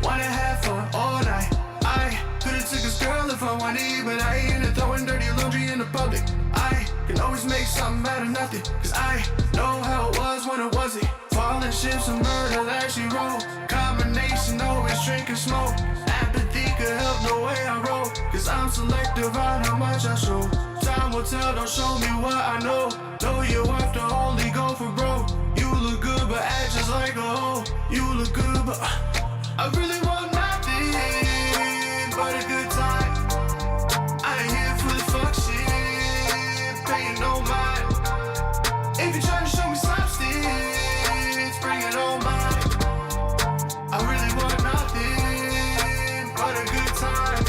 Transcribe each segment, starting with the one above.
wanna have fun all night. I could've took this girl if I wanted, but I ain't into throwing dirty laundry in the public. I can always make something out of nothing, cause I know how it was when it wasn't. Falling ships and murder that she wrote. Combination, always drink and smoke. Apathy could help the way I roll, cause I'm selective on how much I show. Time will tell, don't show me what I know. Know you have to only go for broke. You look good but act just like a hoe. You look good but I really want nothing but a good time. I ain't here for the fuck shit, paying no mind. If you're trying to show me substance, bring it on mine. I really want nothing but a good time.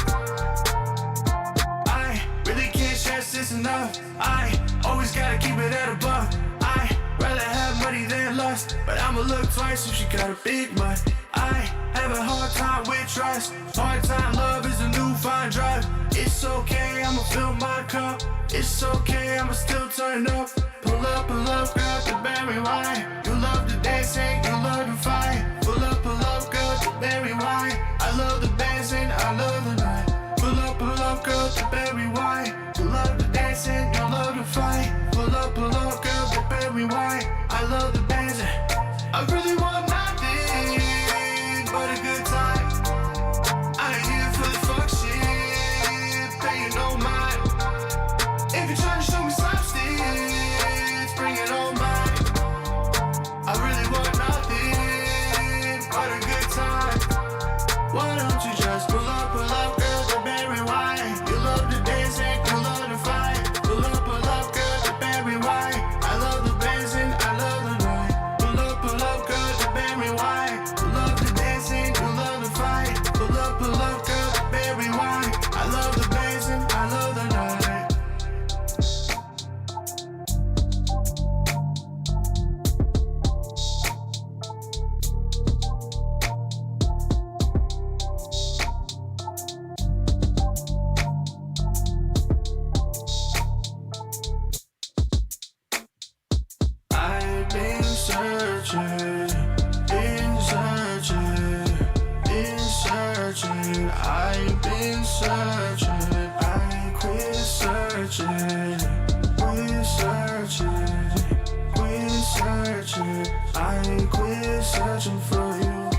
I really can't stress this enough. I always gotta keep it at a buck. I rather have money than lust, but I'ma look twice if she got a big butt. I have a hard time with trust. Hard time love is a new fine drug. It's okay, I'ma fill my cup. It's okay, I'ma still turn up. Pull up, girl, to berry wine. You love to dance and you love to fight. Pull up, girl, to berry wine. I love the dancing, I love the night. Pull up, girl, to berry wine. You love to dance and you love to fight. Pull up, girl, to berry wine. I love the dancing. I really want nothing but a good time. I ain't here for the fuck shit, paying no mind. If you're trying to show me substance, bring it on mine. I really want nothing but a good time. Why don't you just pull up, girl, to berry wine. You love to dance and you love to fight. Pull up, girl, to berry wine. I love the dancing, I love the night. Pull up, girl, to berry wine. You love the dancing, you love the fight. Pull up, girl, to berry wine. I love the dancing, I love the night. I've been searching, I've been searching, I quit searching, I quit searching for you,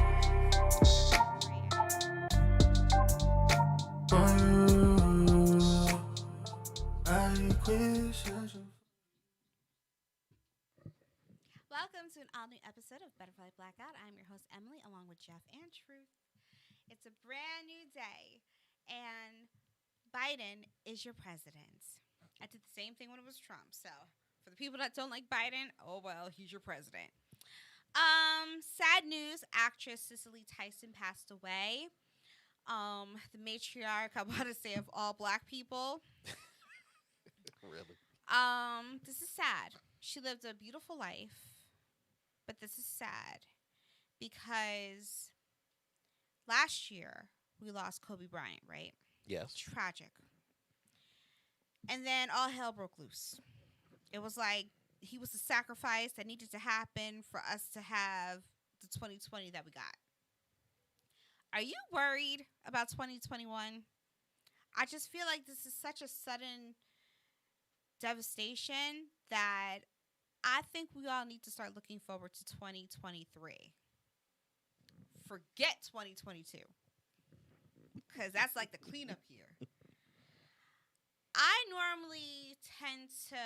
I quit searching. Welcome to an all new episode of Butterfly Blackout. I'm your host, Emily, along with Jeff and Truth. It's a brand new day, and Biden is your president. I did the same thing when it was Trump. So, for the people that don't like Biden, oh well, he's your president. Sad news, actress Cicely Tyson passed away. The matriarch, I want to say, of all black people. Really? This is sad. She lived a beautiful life, but this is sad because last year we lost Kobe Bryant, right? Yes. Tragic. And then all hell broke loose. It was like he was the sacrifice that needed to happen for us to have the 2020 that we got. Are you worried about 2021? I just feel like this is such a sudden devastation that I think we all need to start looking forward to 2023. Forget 2022. Because that's like the cleanup year. I normally tend to,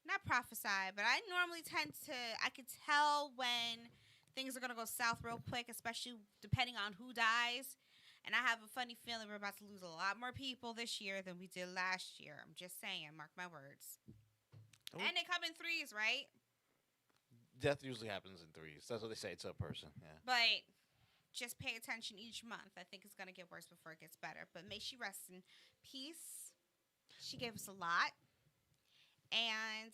not prophesy, but I normally tend to, I could tell when things are going to go south real quick, especially depending on who dies. And I have a funny feeling we're about to lose a lot more people this year than we did last year. I'm just saying, mark my words. Oh. And they come in threes, right? Death usually happens in threes. That's what they say to a person. Yeah. But just pay attention each month. I think it's going to get worse before it gets better. But may she rest in peace. She gave us a lot. And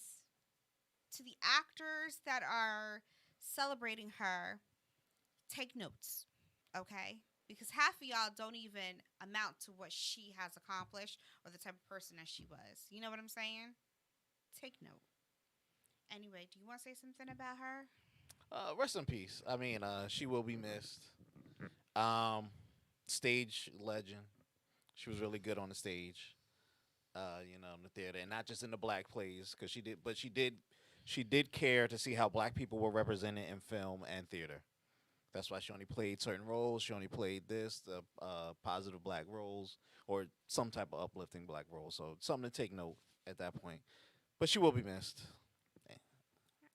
to the actors that are celebrating her, take notes, okay? Because half of y'all don't even amount to what she has accomplished or the type of person that she was. You know what I'm saying? Take note. Anyway, do you want to say something about her? Rest in peace. I mean, she will be missed. Um, Stage legend. She was really good on the stage. In the theater, and not just in the black plays, because she did care to see how black people were represented in film and theater. That's why she only played certain roles. She only played the positive black roles or some type of uplifting black role. So something to take note at that point. But she will be missed.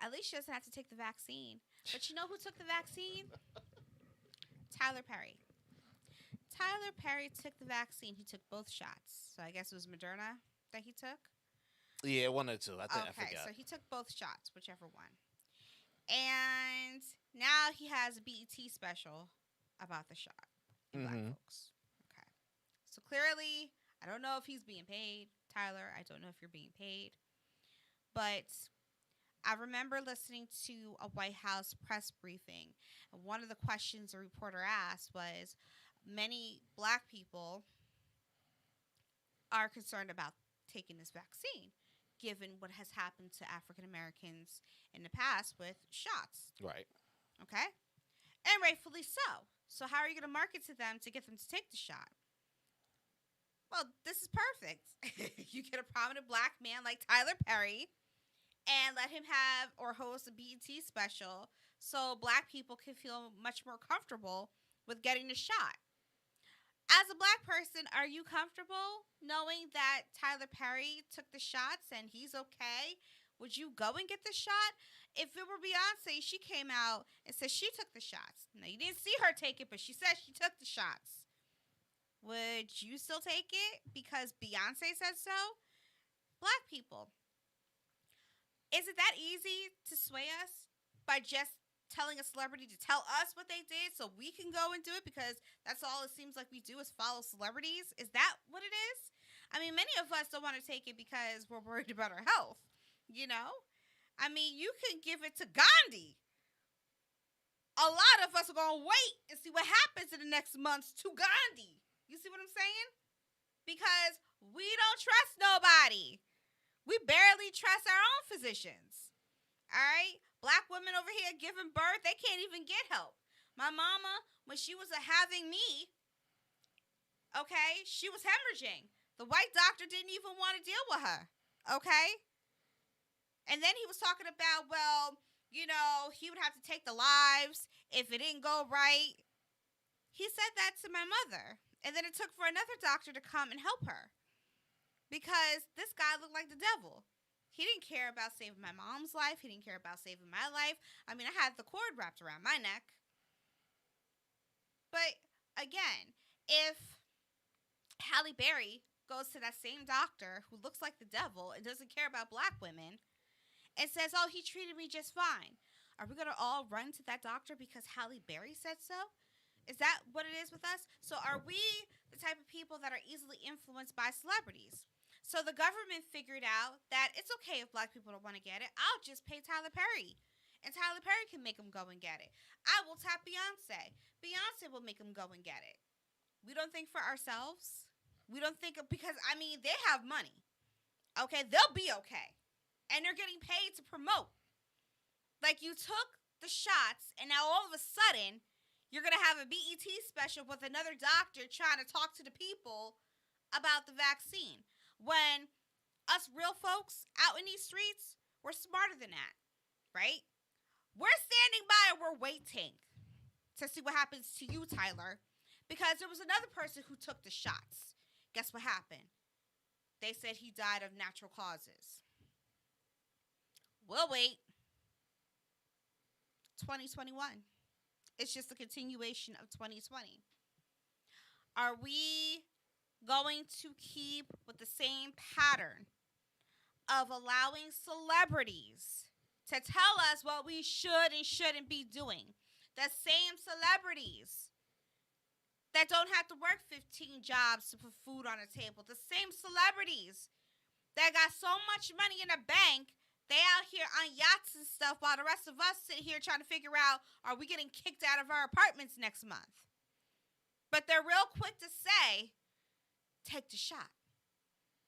At least she doesn't have to take the vaccine. But you know who took the vaccine? Tyler Perry. Tyler Perry took the vaccine. He took both shots. So I guess it was Moderna that he took. Yeah, one or two. I think I Okay, forgot. so he took both shots, whichever one. And now he has a BET special about the shot. Black folks. Okay. So clearly, I don't know if he's being paid. Tyler, I don't know if you're being paid. But I remember listening to a White House press briefing. And one of the questions a reporter asked was, many black people are concerned about taking this vaccine, given what has happened to African Americans in the past with shots. Right. Okay? And rightfully so. So, how are you going to market to them to get them to take the shot? Well, this is perfect. You get a prominent black man like Tyler Perry and let him have or host a BET special so black people can feel much more comfortable with getting the shot. As a black person, are you comfortable knowing that Tyler Perry took the shots and he's okay? Would you go and get the shot? If it were Beyonce, she came out and said she took the shots. Now, you didn't see her take it, but she said she took the shots. Would you still take it because Beyonce said so? Black people, is it that easy to sway us by just telling a celebrity to tell us what they did so we can go and do it, because that's all it seems like we do is follow celebrities? Is that what it is? I mean, many of us don't want to take it because we're worried about our health, you know? I mean, you can give it to Gandhi. A lot of us are going to wait and see what happens in the next months to Gandhi. You see what I'm saying? Because we don't trust nobody. We barely trust our own physicians. All right? Black women over here giving birth, they can't even get help. My mama, when she was having me, okay, she was hemorrhaging. The white doctor didn't even want to deal with her, okay? And then he was talking about, well, you know, he would have to take the lives if it didn't go right. He said that to my mother. And then it took for another doctor to come and help her because this guy looked like the devil. He didn't care about saving my mom's life. He didn't care about saving my life. I mean, I had the cord wrapped around my neck. But again, if Halle Berry goes to that same doctor who looks like the devil and doesn't care about black women and says, oh, he treated me just fine, are we going to all run to that doctor because Halle Berry said so? Is that what it is with us? So are we the type of people that are easily influenced by celebrities? So the government figured out that it's okay if black people don't want to get it. I'll just pay Tyler Perry. And Tyler Perry can make them go and get it. I will tap Beyonce. Beyonce will make them go and get it. We don't think for ourselves. We don't think because, I mean, they have money. Okay, they'll be okay. And they're getting paid to promote. Like, you took the shots, and now all of a sudden, you're going to have a BET special with another doctor trying to talk to the people about the vaccine. When us real folks out in these streets, we're smarter than that, right? We're standing by and we're waiting to see what happens to you, Tyler, because there was another person who took the shots. Guess what happened? They said he died of natural causes. We'll wait. 2021. It's just a continuation of 2020. Are we going to keep with the same pattern of allowing celebrities to tell us what we should and shouldn't be doing? The same celebrities that don't have to work 15 jobs to put food on the table. The same celebrities that got so much money in the bank, they out here on yachts and stuff while the rest of us sit here trying to figure out, are we getting kicked out of our apartments next month? But they're real quick to say, take the shot.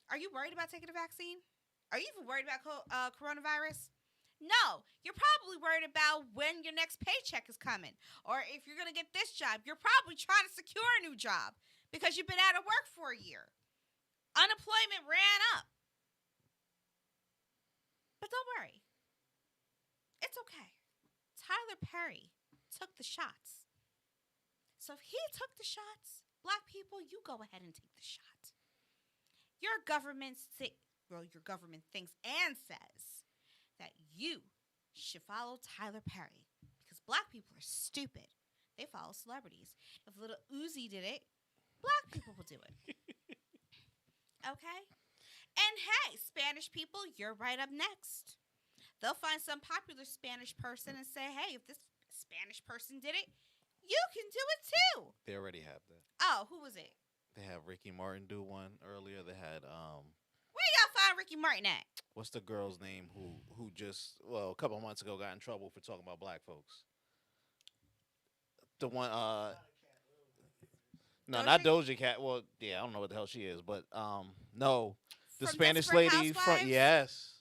Are you worried about taking the vaccine? Are you even worried about coronavirus? No, you're probably worried about when your next paycheck is coming. Or if you're going to get this job, you're probably trying to secure a new job because you've been out of work for a year. Unemployment ran up. But don't worry. It's okay. Tyler Perry took the shots. So if he took the shots, black people, you go ahead and take the shot. Your government thinks and says that you should follow Tyler Perry because black people are stupid. They follow celebrities. If Little Uzi did it, black people will do it. Okay? And hey, Spanish people, you're right up next. They'll find some popular Spanish person and say, hey, if this Spanish person did it, you can do it too. They already have that. Oh, who was it? They have Ricky Martin do one earlier. They had Where y'all find Ricky Martin at? what's the girl's name who just a couple of months ago got in trouble for talking about black folks? The one no, not Doja Cat. Well, yeah, I don't know what the hell she is, but no, the From Spanish Desperate lady from Housewives? yes.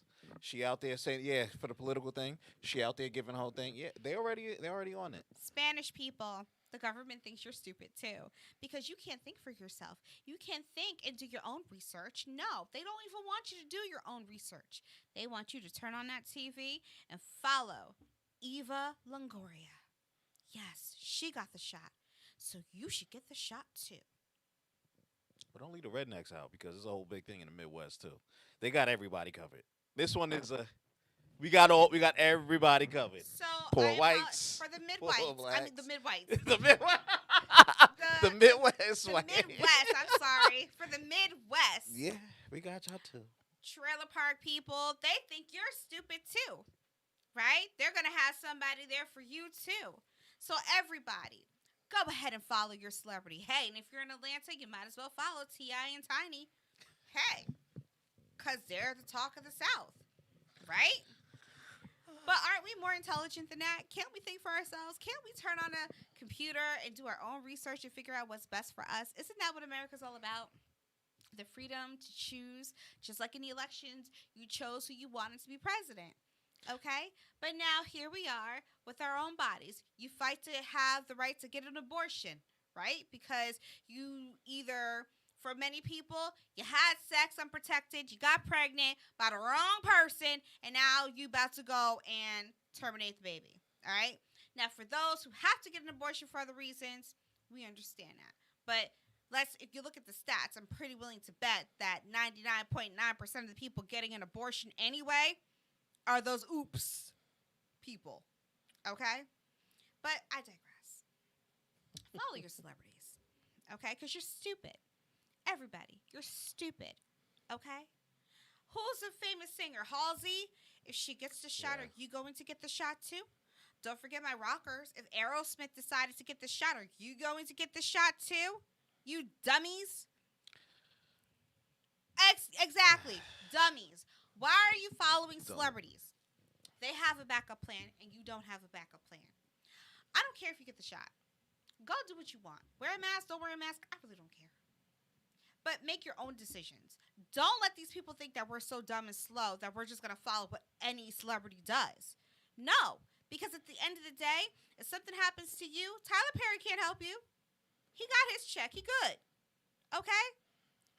She out there saying for the political thing. She out there giving the whole thing. Yeah, they're already on it. Spanish people, the government thinks you're stupid too because you can't think for yourself. You can't think and do your own research. No, they don't even want you to do your own research. They want you to turn on that TV and follow Eva Longoria. Yes, she got the shot. So you should get the shot too. But don't leave the rednecks out because it's a whole big thing in the Midwest too. They got everybody covered. This one is we got everybody covered. So Poor I whites, for the poor mid-whites. I mean the blacks. mid-whites. the Midwest, the Midwest, The white. Midwest, I'm sorry. For the Midwest. Yeah, we got y'all too. Trailer park people, they think you're stupid too. Right? They're going to have somebody there for you too. So everybody, go ahead and follow your celebrity. Hey, and if you're in Atlanta, you might as well follow T.I. and Tiny. Hey, because they're the talk of the South. Right? But aren't we more intelligent than that? Can't we think for ourselves? Can't we turn on a computer and do our own research and figure out what's best for us? Isn't that what America's all about? The freedom to choose, just like in the elections, you chose who you wanted to be president. Okay? But now here we are with our own bodies. You fight to have the right to get an abortion, right? Because you either, for many people, you had sex unprotected, you got pregnant by the wrong person, and now you about to go and terminate the baby. All right? Now, for those who have to get an abortion for other reasons, we understand that. But if you look at the stats, I'm pretty willing to bet that 99.9% of the people getting an abortion anyway are those oops people. Okay? But I digress. Follow your celebrities. Okay? Because you're stupid. Everybody, you're stupid. Okay? Who's a famous singer? Halsey? If she gets the shot, are you going to get the shot too? Don't forget my rockers. If Aerosmith decided to get the shot, are you going to get the shot too? You dummies. Exactly. Dummies. Why are you following celebrities? They have a backup plan and you don't have a backup plan. I don't care if you get the shot. Go do what you want. Wear a mask, don't wear a mask. I really don't care. But make your own decisions. Don't let these people think that we're so dumb and slow that we're just going to follow what any celebrity does. No. Because at the end of the day, if something happens to you, Tyler Perry can't help you. He got his check. He good. Okay?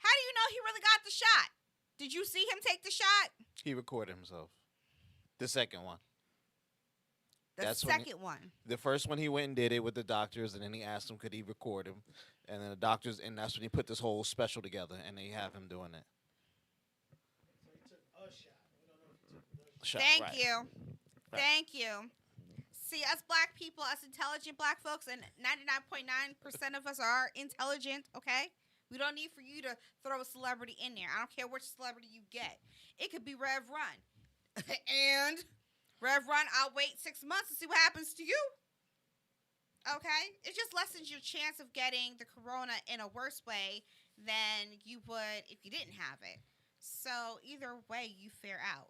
How do you know he really got the shot? Did you see him take the shot? He recorded himself. The second one. The second one. The first one he went and did it with the doctors, and then he asked him could he record him, and then the doctors, and that's when he put this whole special together, and they have him doing it. So he took a shot. We don't know if he took the shot. Thank right. you. Right. Thank you. See, us black people, us intelligent black folks, and 99.9% of us are intelligent, okay? We don't need for you to throw a celebrity in there. I don't care which celebrity you get. It could be Rev Run. And Rev Run, I'll wait 6 months to see what happens to you. Okay? It just lessens your chance of getting the corona in a worse way than you would if you didn't have it. So either way, you fare out,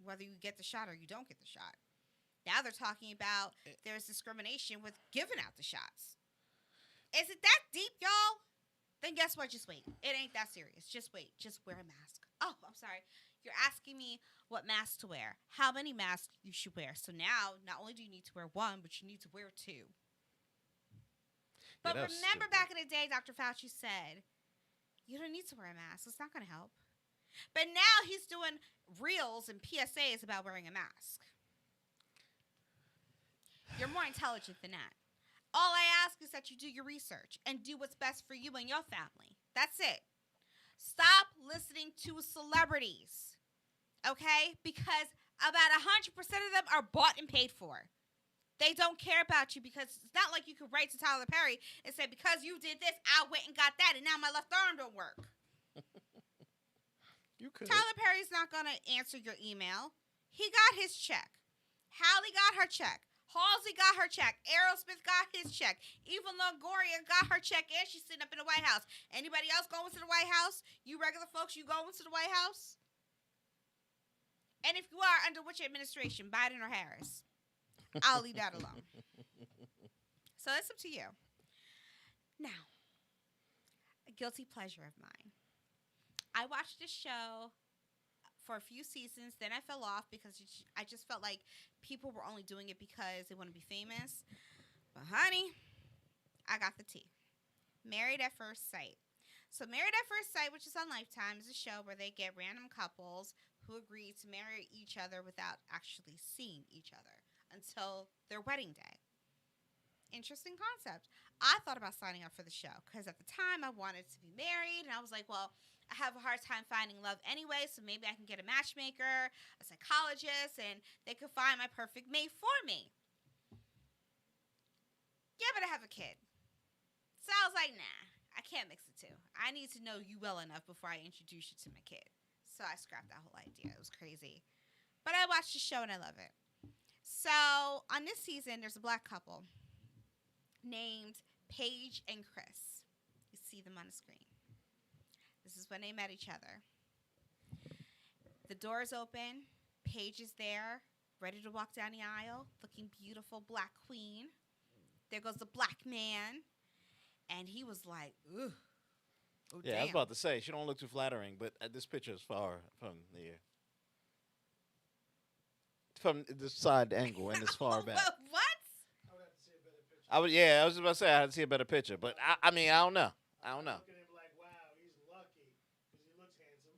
whether you get the shot or you don't get the shot. Now they're talking about there's discrimination with giving out the shots. Is it that deep, y'all? Then guess what? Just wait. It ain't that serious. Just wait. Just wear a mask. Oh, I'm sorry. You're asking me what mask to wear, how many masks you should wear. So now, not only do you need to wear one, but you need to wear two. But that's remember stupid. back in the day, Dr. Fauci said, you don't need to wear a mask. It's not going to help. But now he's doing reels and PSAs about wearing a mask. You're more intelligent than that. All I ask is that you do your research and do what's best for you and your family. That's it. Stop listening to celebrities, okay? Because about 100% of them are bought and paid for. They don't care about you because it's not like you could write to Tyler Perry and say, because you did this, I went and got that, and now my left arm don't work. You could. Tyler Perry's not going to answer your email. He got his check. Hallie got her check. Halsey got her check. Aerosmith got his check. Eva Longoria got her check, and she's sitting up in the White House. Anybody else going to the White House? You regular folks, you going to the White House? And if you are, under which administration, Biden or Harris? I'll leave that alone. So it's up to you. Now, a guilty pleasure of mine. I watched this show for a few seasons. Then I fell off because I just felt like people were only doing it because they want to be famous. But honey, I got the tea. Married at First Sight. So Married at First Sight, which is on Lifetime, is a show where they get random couples who agree to marry each other without actually seeing each other until their wedding day. Interesting concept. I thought about signing up for the show because at the time I wanted to be married, and I was like, well, I have a hard time finding love anyway, so maybe I can get a matchmaker, a psychologist, and they could find my perfect mate for me. Yeah, but I have a kid. So I was like, nah, I can't mix the two. I need to know you well enough before I introduce you to my kid. So I scrapped that whole idea. It was crazy. But I watched the show and I love it. So on this season, there's a black couple named Paige and Chris. You see them on the screen. This is when they met each other. The door's open. Paige is there, ready to walk down the aisle, looking beautiful, black queen. There goes the black man. And he was like, ugh. Oh, Yeah, damn. I was about to say, she don't look too flattering, but this picture is far from here. From the side angle, and it's far back. What? I would have to see a better picture. I was just about to say I had to see a better picture, but I mean, I don't know. Look at him like, wow, he's lucky because he looks handsome.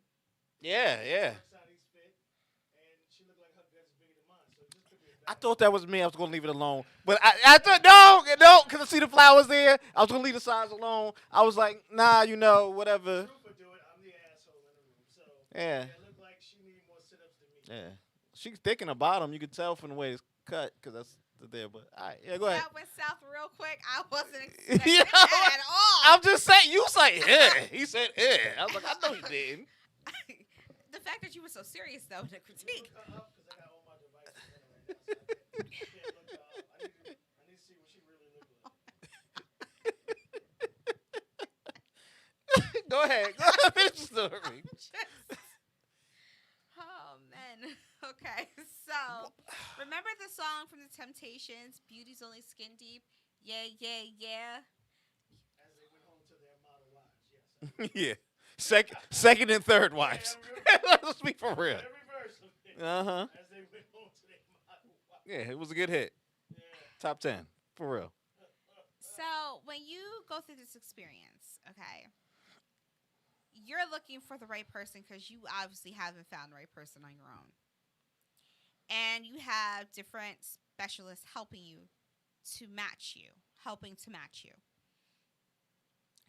Yeah. Looks out, he's fit, and she looked like her guts is bigger than mine. So this could be a I bad. thought that was me. I was gonna leave it alone, but I thought no, because I see the flowers there. I was gonna leave the sides alone. I was like, nah, whatever. Truth would do it. I'm the asshole in the room. So Yeah. it looked like she needed more sit-ups than me. Yeah, she's thick in the bottom. You could tell from the way it's cut, because that's there. But all right, yeah, go ahead. That went south real quick. I wasn't expecting You know that at all. I'm just saying. You say yeah. He said yeah. I was like, I know he didn't. The fact that you were so serious, though, in the critique. Look her up because I got all my devices in right now. So I can't look her up. I need to see what she really looks like. Go ahead. Finish the story. Oh, man. Okay, so remember the song from the Temptations, Beauty's Only Skin Deep? Yeah, yeah, yeah. As they went home to their model wives, yes. Yeah. Second and third wives. Let's speak for real. Every verse of it. Uh-huh. As they went home to their model wives. Yeah, it was a good hit. Yeah. Top 10. For real. So when you go through this experience, okay, you're looking for the right person because you obviously haven't found the right person on your own. And you have different specialists helping you to match you, helping to match you.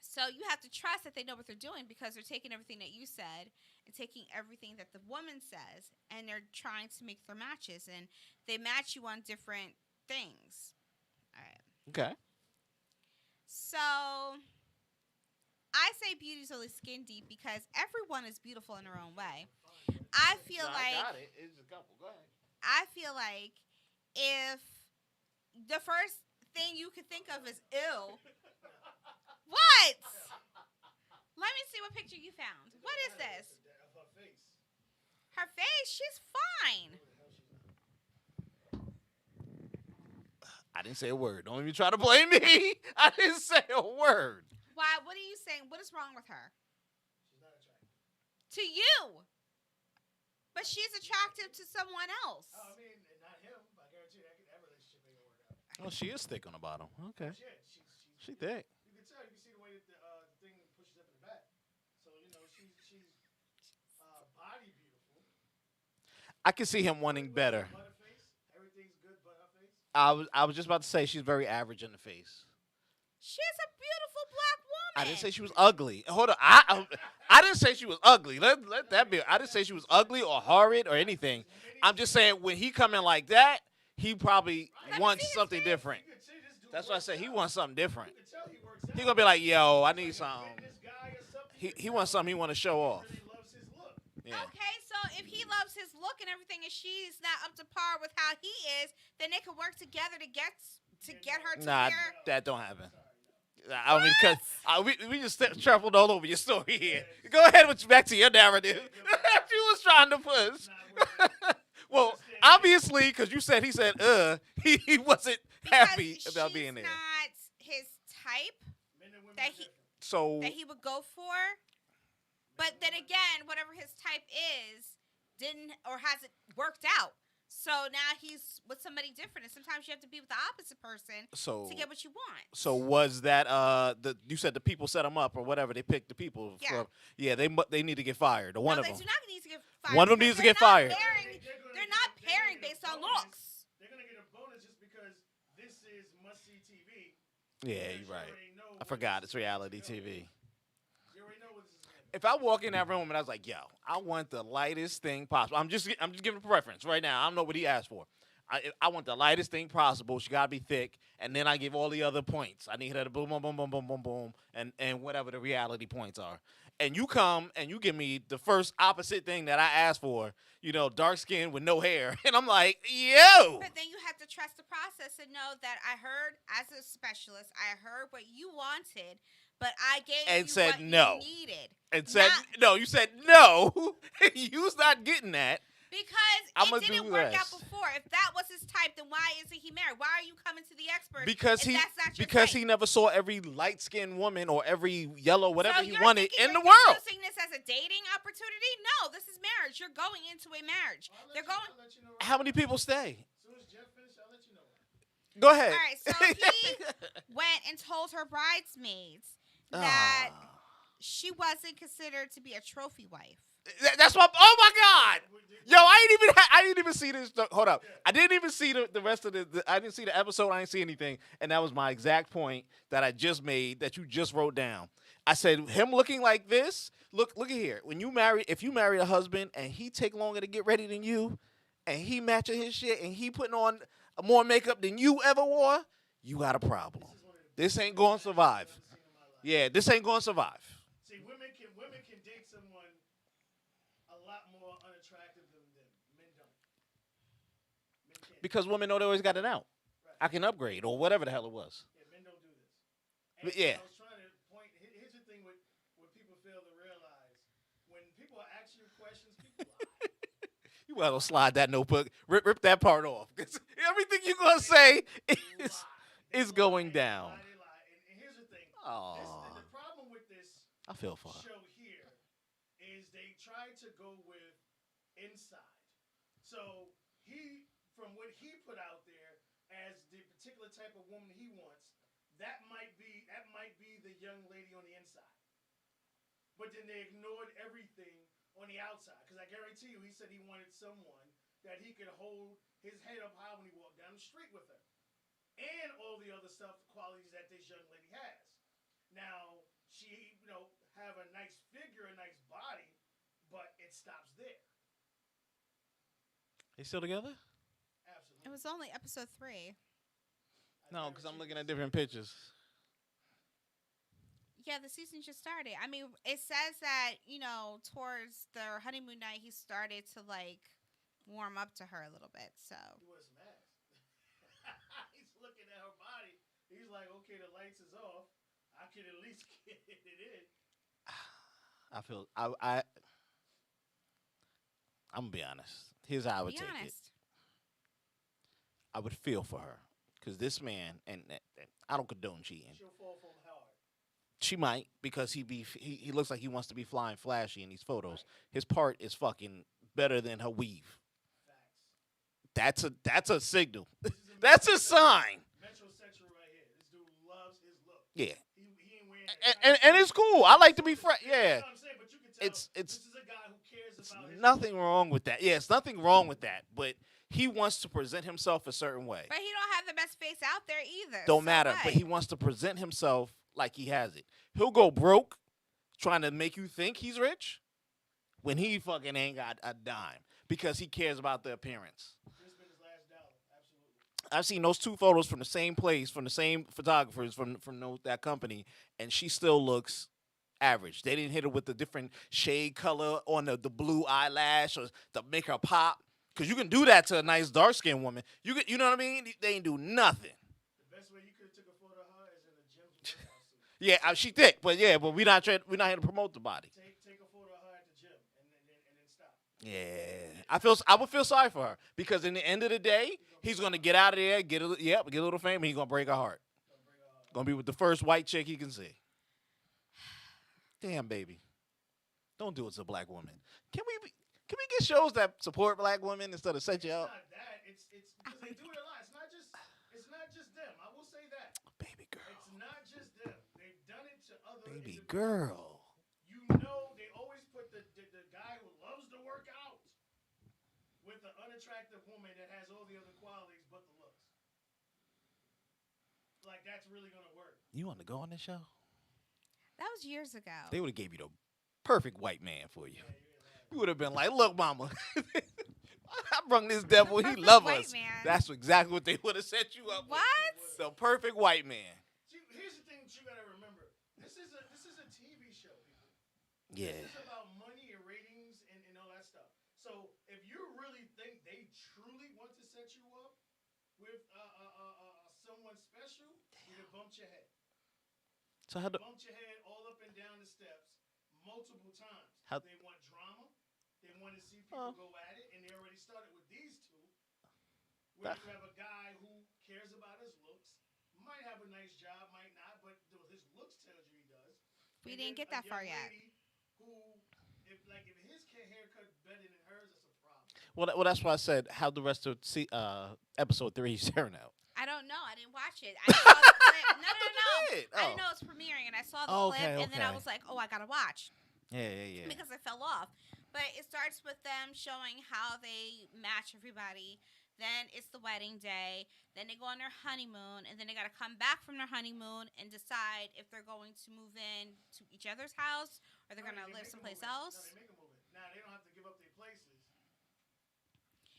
So you have to trust that they know what they're doing because they're taking everything that you said and taking everything that the woman says, and they're trying to make their matches, and they match you on different things. All right. Okay. So I say beauty's only skin deep because everyone is beautiful in their own way. I feel like got it. It's a couple. Go ahead. I feel like if the first thing you could think of is ew. What? Let me see what picture you found. What is this? Of her face. Her face? She's fine. I didn't say a word. Don't even try to blame me. I didn't say a word. Why? What are you saying? What is wrong with her? She's not attractive. To you. But she's attractive to someone else. I mean, and not him. But I guarantee that relationship ain't gonna work out. Oh, she is thick on the bottom. Okay, Yeah, she thick. you can tell. You can see the way that the thing pushes up in the back. So she's body beautiful. I can see him wanting better. But her face, everything's good, but her face. I was just about to say she's very average in the face. She's a beautiful black woman. I didn't say she was ugly. Hold on, I didn't say she was ugly. Let that be. I didn't say she was ugly or horrid or anything. I'm just saying when he come in like that, he probably wants something different. You can see this dude. That's why I said he wants something different. You can tell he works out. He gonna be like, yo, I need some. Fitness guy or something. He wants something he want to show off. Really loves his look. Yeah. Okay, so if he loves his look and everything, and she's not up to par with how he is, then they could work together to get her to Nah, where. that don't happen. I mean, because we just traveled all over your story here. Go ahead with back to your narrative. You was trying to push. Well, obviously, because you said he said, he wasn't happy Because about being there. Not his type Men and women that are he different. So that he would go for. But then again, whatever his type is, didn't or hasn't worked out. So now he's with somebody different, and sometimes you have to be with the opposite person to get what you want. So was that you said the people set him up or whatever, they picked the people Yeah. yeah, they need to get fired or one No, of they them. do not need to get fired. One of them because needs to get they're not fired. They're not pairing based on looks. They're gonna get a bonus just because this is must-see TV. Yeah, you're right. I forgot it's reality TV. You already know what this is gonna be. If I walk in that room and I was like, yo, I want the lightest thing possible. I'm just giving a preference right now. I don't know what he asked for. I want the lightest thing possible. She gotta be thick, and then I give all the other points. I need her to boom, boom, boom, boom, boom, boom, boom, and whatever the reality points are. And you come and you give me the first opposite thing that I asked for. You know, dark skin with no hair, and I'm like, yo. But then you have to trust the process and know that I heard, as a specialist, I heard what you wanted, but I gave And you said what no. you needed. And said Not- no. You said no. You's not getting that. Because I'ma it didn't do work out this. before. If that was his type, then why isn't he married? Why are you coming to the expert? Because if that's not your because type? he never saw every light skinned woman or every yellow whatever So he you're wanted thinking in the that world. You're using this as a dating opportunity? No, this is marriage. You're going into a marriage. They're going. I'll let you know right How many people stay? As soon as Jeff finishes, I'll let you know. Go ahead. All right, so he went and told her bridesmaids that Ah. she wasn't considered to be a trophy wife. That's what. Oh my God! Yo, I didn't even see this. Hold up, I didn't even see the rest of I didn't see the episode. I didn't see anything, and that was my exact point that I just made that you just wrote down. I said him looking like this. Look at here. If you marry a husband and he take longer to get ready than you, and he matching his shit, and he putting on more makeup than you ever wore, you got a problem. This ain't going to survive. Yeah, this ain't going to survive. See, women can date someone a lot more unattractive than men don't. Men can't. Because women know they always got it out. I can upgrade or whatever the hell it was. Yeah, men don't do this. But And yeah. I was trying to point. Here's the thing with what people fail to realize: when people are asking you questions, people lie. You gotta slide that notebook, rip that part off, because everything you're gonna say is going down. They lie. And here's the thing: Aw. the problem with this I feel for her. show here is they try to go with inside. So from what he put out there as the particular type of woman he wants, that might be the young lady on the inside. But then they ignored everything on the outside, because I guarantee you, he said he wanted someone that he could hold his head up high when he walked down the street with her, and all the other stuff, qualities that this young lady has. Now, she, have a nice figure, a nice body, but it stops there. They still together? Absolutely. It was only episode 3. No, because I'm looking at different pictures. Yeah, the season just started. I mean, it says that, towards their honeymoon night, he started to, warm up to her a little bit, so. He wears some ass. He's looking at her body. He's like, okay, the lights is off. I can at least get it in. I feel I'm gonna be honest. Here's how I would Be take it. honest. I would feel for her, because this man, and I don't condone cheating. She'll fall from hard. She might, because he looks like he wants to be flying flashy in these photos. His part is fucking better than her weave. Facts. That's a signal. This is a That's a sign. metrosexual right here. This dude loves his look. Yeah. He ain't wearing And it's cool. I like to be fresh. Yeah. You know what I'm saying? But you can tell It's this is a guy who cares about his nothing look. wrong with that. Yeah, it's nothing wrong with that. But he wants to present himself a certain way. But he don't have the best face out there either. Don't so matter. what? But he wants to present himself like he has it. He'll go broke trying to make you think he's rich when he fucking ain't got a dime because he cares about the appearance. This been his last dollar. Absolutely. I've seen those two photos from the same place, from the same photographers from that company, and she still looks average. They didn't hit her with the different shade color on the blue eyelash or to make her pop. Because you can do that to a nice dark-skinned woman. You know what I mean? They ain't do nothing. The best way you could have took a photo of her is in a gym's workout suit. Yeah, she thick, but we're not here to promote the body. Take a photo of her at the gym and then stop. Yeah, I would feel sorry for her because in the end of the day, he's gonna get out of there, get a little fame, and he's gonna break her heart. Gonna be with the first white chick he can see. Damn, baby, don't do it to a black woman. Can we get shows that support black women instead of set you It's up? not that. It's because they do it a lot. It's not just them. I will say that. Baby girl, It's not just them. They've done it to other baby individuals. girl. You know, they always put the guy who loves to work out with the unattractive woman that has all the other qualities but the looks. Like that's really gonna work. You want to go on this show? That was years ago. They would have gave you the perfect white man for you. Yeah, you ain't lying. You would have been like, "Look, mama, I brung this devil. He perfect love white us." man. That's exactly what they would have set you up What? with. The perfect white man. See, here's the thing that you gotta remember. This is a TV show, people. Yeah. This is about money and ratings and all that stuff. So if you really think they truly want to set you up with someone special, you have bumped your head. So how do Bumped your head all up and down the steps multiple times. How- They want drama. They want to see people go at it, and they already started with these two. Where you have a guy who cares about his looks, might have a nice job, might not, but his looks tells you he does. We And didn't then get that a far young yet. lady Who, if his haircut better than hers, it's a problem. well, that's why I said how the rest of episode 3 is turning out. I don't know. I didn't watch it. I saw the clip. No. did. I didn't Oh. know it was premiering, and I saw the Okay, clip, and then I okay. was like, oh, I gotta watch. Yeah. Because I fell off. But it starts with them showing how they match everybody. Then it's the wedding day. Then they go on their honeymoon, and then they got to come back from their honeymoon and decide if they're going to move in to each other's house or they're going to live someplace else. No, they make a move in. Now, they don't have to give up their places,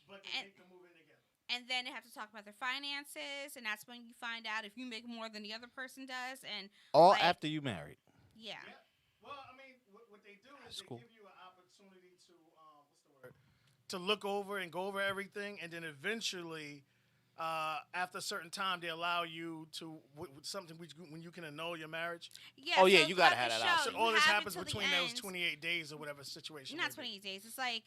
but they And- make a move in together. And then they have to talk about their finances, and that's when you find out if you make more than the other person does. And All like, after you married. yeah. Yeah. Well, I mean, what they do is That's they cool. give you an opportunity to what's the word? To look over and go over everything, and then eventually, after a certain time, they allow you to something when you can annul your marriage. Yeah. Oh, yeah, so you gotta throughout have the that show, option. So you all this have it happens till the between those end. 28 days or whatever situation. Not may be. 28 days. It's like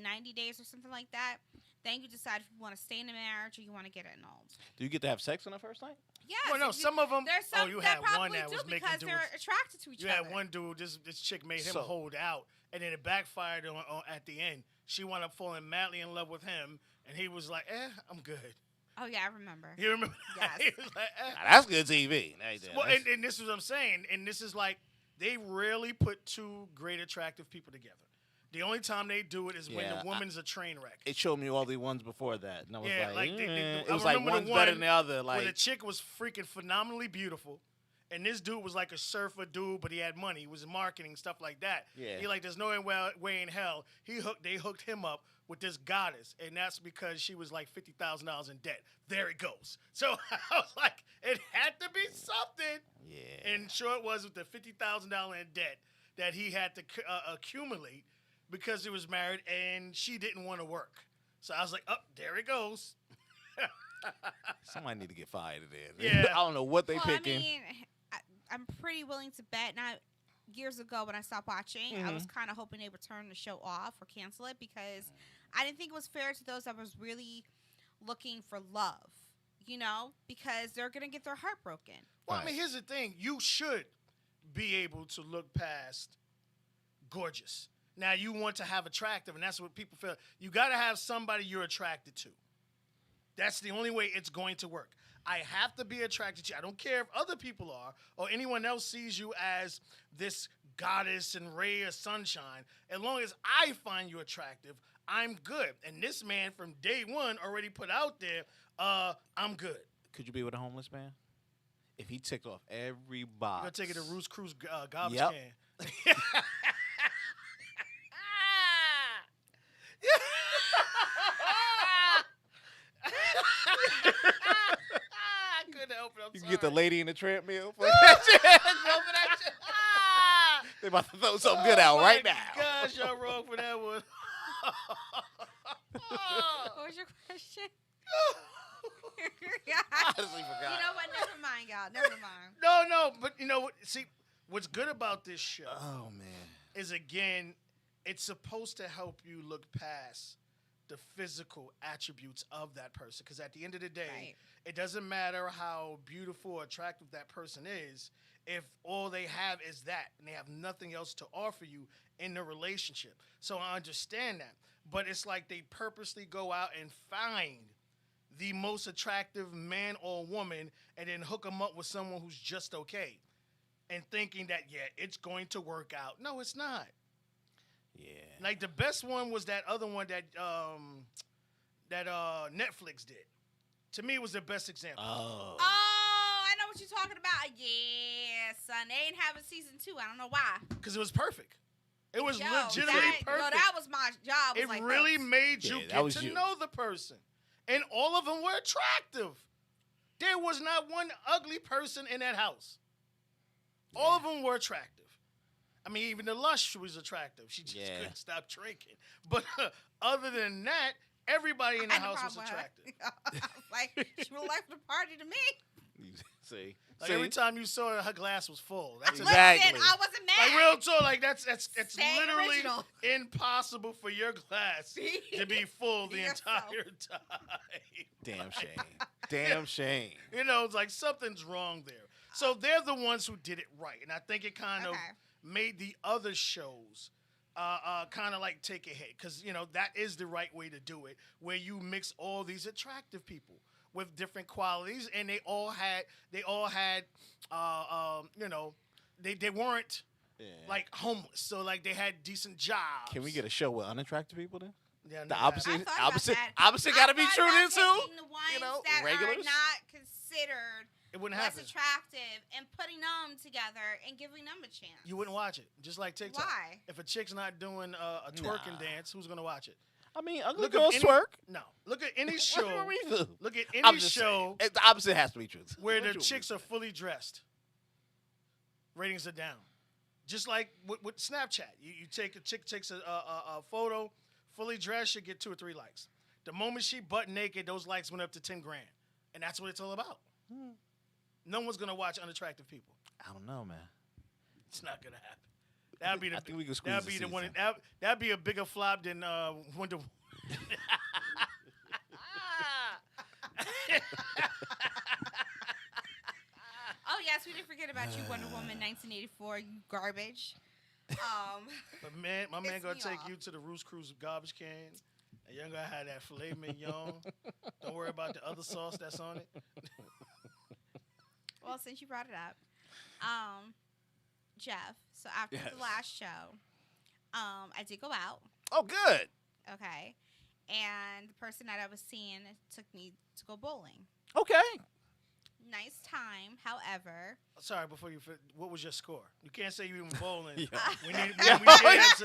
90 days or something like that. Then you decide if you want to stay in the marriage or you want to get it annulled. Do you get to have sex on the first night? Yeah. Well, no, some of them. There's some you that had one probably that do was making because dudes. they're attracted to each You other. had one dude. This chick made him So- hold out, and then it backfired on at the end. She wound up falling madly in love with him, and he was like, I'm good. Oh yeah, I remember. You remember? Yes. He was like, Now, that's good TV. Well, and this is what I'm saying. And this is like, they rarely put two great attractive people together. The only time they do it is when Yeah, the woman's a train wreck. it showed me all the ones before that, and I was Yeah, like, like, it I was like remember one's the better one than the other. where the Like, chick was freaking phenomenally beautiful, and this dude was like a surfer dude, but he had money. He was in marketing, stuff like that. Yeah. He like, there's no way in hell. They hooked him up with this goddess, and that's because she was like $50,000 in debt. There it goes. So I was like, it had to be something. yeah. And sure it was with the $50,000 in debt that he had to accumulate because he was married and she didn't want to work. So I was like, there it goes. Somebody need to get fired of there. Yeah. I don't know what they Well, picking. I mean, I'm pretty willing to bet. Now, years ago when I stopped watching, I was kind of hoping they would turn the show off or cancel it because I didn't think it was fair to those that was really looking for love. You know, because they're gonna get their heart broken. Well, Right. I mean, here's the thing. You should be able to look past gorgeous. Now you want to have attractive, and that's what people feel. You got to have somebody you're attracted to. That's the only way it's going to work. I have to be attracted to you. I don't care if other people are or anyone else sees you as this goddess and ray of sunshine. As long as I find you attractive, I'm good. And this man from day one already put out there, I'm good. Could you be with a homeless man? If he ticked off every box. You're going to take it to Roost Cruise garbage Yep. can. I couldn't help it. I'm You can sorry. get the lady in the treadmill. For that shit. They about to throw something good out right now. Gosh, y'all wrong for that one. What was your question? Honestly forgot. You know what? Never mind, y'all. Never mind. No, but you know what? See, what's good about this show Oh man. is, again, it's supposed to help you look past the physical attributes of that person. Because at the end of the day, Right. it doesn't matter how beautiful or attractive that person is if all they have is that and they have nothing else to offer you in the relationship. So I understand that. But it's like they purposely go out and find the most attractive man or woman and then hook them up with someone who's just okay and thinking that, yeah, it's going to work out. No, it's not. Yeah. Like the best one was that other one that Netflix did. To me, it was the best example. Oh. Oh, I know what you're talking about. Yeah, son. They ain't having season 2. I don't know why. Because it was perfect. It was Yo, legitimately perfect. No, that was my job. Was It like, really look, made you Yeah, that get was to you. know the person. And all of them were attractive. There was not one ugly person in that house. All of them were attractive. I mean, even the Lush was attractive. She just Yeah. couldn't stop drinking. But other than that, everybody in the I had a house was problem with her. attractive. I was like, she would like the party to me. See. Like every time you saw her, her glass was full. That's Exactly. Listen, I wasn't mad. Like real talk, like that's Stay literally original. impossible for your glass to be full the Yourself. entire time. Damn shame. Damn shame. You know, it's like something's wrong there. So they're the ones who did it right, and I think it kind of Okay. made the other shows kind of like take a hit because you know that is the right way to do it, where you mix all these attractive people with different qualities, and they all had you know, they weren't Yeah. like homeless, so like they had decent jobs. Can we get a show with unattractive people then? Yeah, The no, opposite? I thought about that. Opposite gotta be I thought true about then too. taking the ones You know, that regulars. are not considered It wouldn't less happen. attractive and putting them together and giving them a chance. You wouldn't watch it, just like TikTok. Why? If a chick's not doing a twerking Nah. dance, who's gonna watch it? I mean, ugly Look girls at twerk. No, look at any What show. do we do? Look at I'm any just show saying. The opposite has to be true. where What the you chicks want are fully dressed. Ratings are down. Just like with Snapchat, you take a chick takes a photo, fully dressed, you get 2 or 3 likes. The moment she butt naked, those likes went up to 10 grand, and that's what it's all about. No one's gonna watch unattractive people. I don't know, man. It's not gonna happen. That'd be the I think we could squeeze that'd the be the one. season. That'd be a bigger flop than Wonder Woman. Oh yes, we didn't forget about you, Wonder Woman, 1984. You garbage. But man, my man Piss gonna me take off. you to the Roost Cruise garbage can, and you're gonna have that filet mignon. Don't worry about the other sauce that's on it. Well, since you brought it up, Jeff. So after Yes. the last show, I did go out. Oh, good. Okay, and the person that I was seeing took me to go bowling. Okay. Nice time, however. Sorry, before you, what was your score? You can't say you even bowling. Yeah. We need to say,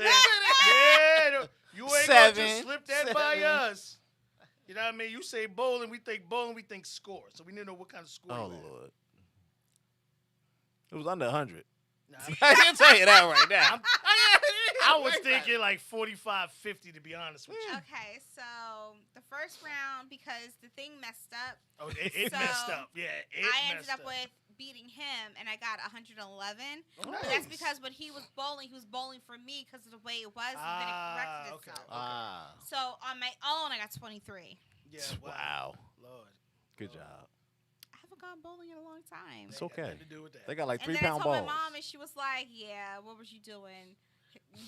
yeah, you ain't gonna just 7, slip that by 7. us. You know what I mean? You say bowling, we think score. So we need to know what kind of score. Oh you had. Lord. It was under 100. Nah, I can tell you that right now. I was thinking like 45-50 to be honest with you. Okay, so the first round, because the thing messed up, Oh, it So, messed up. Yeah, it I ended messed up with beating him, and I got 111. Oh, But that's nice. because when he was bowling for me because of the way it was, and then it corrected okay. itself. Ah. So on my own, I got 23. Yeah, Wow. Lord. Good job. I haven't gone bowling in a long time. It's Ain't got okay. nothing to do with that. They got like And then 3-pound I told balls. my mom, and she was like, "Yeah, what was you doing?"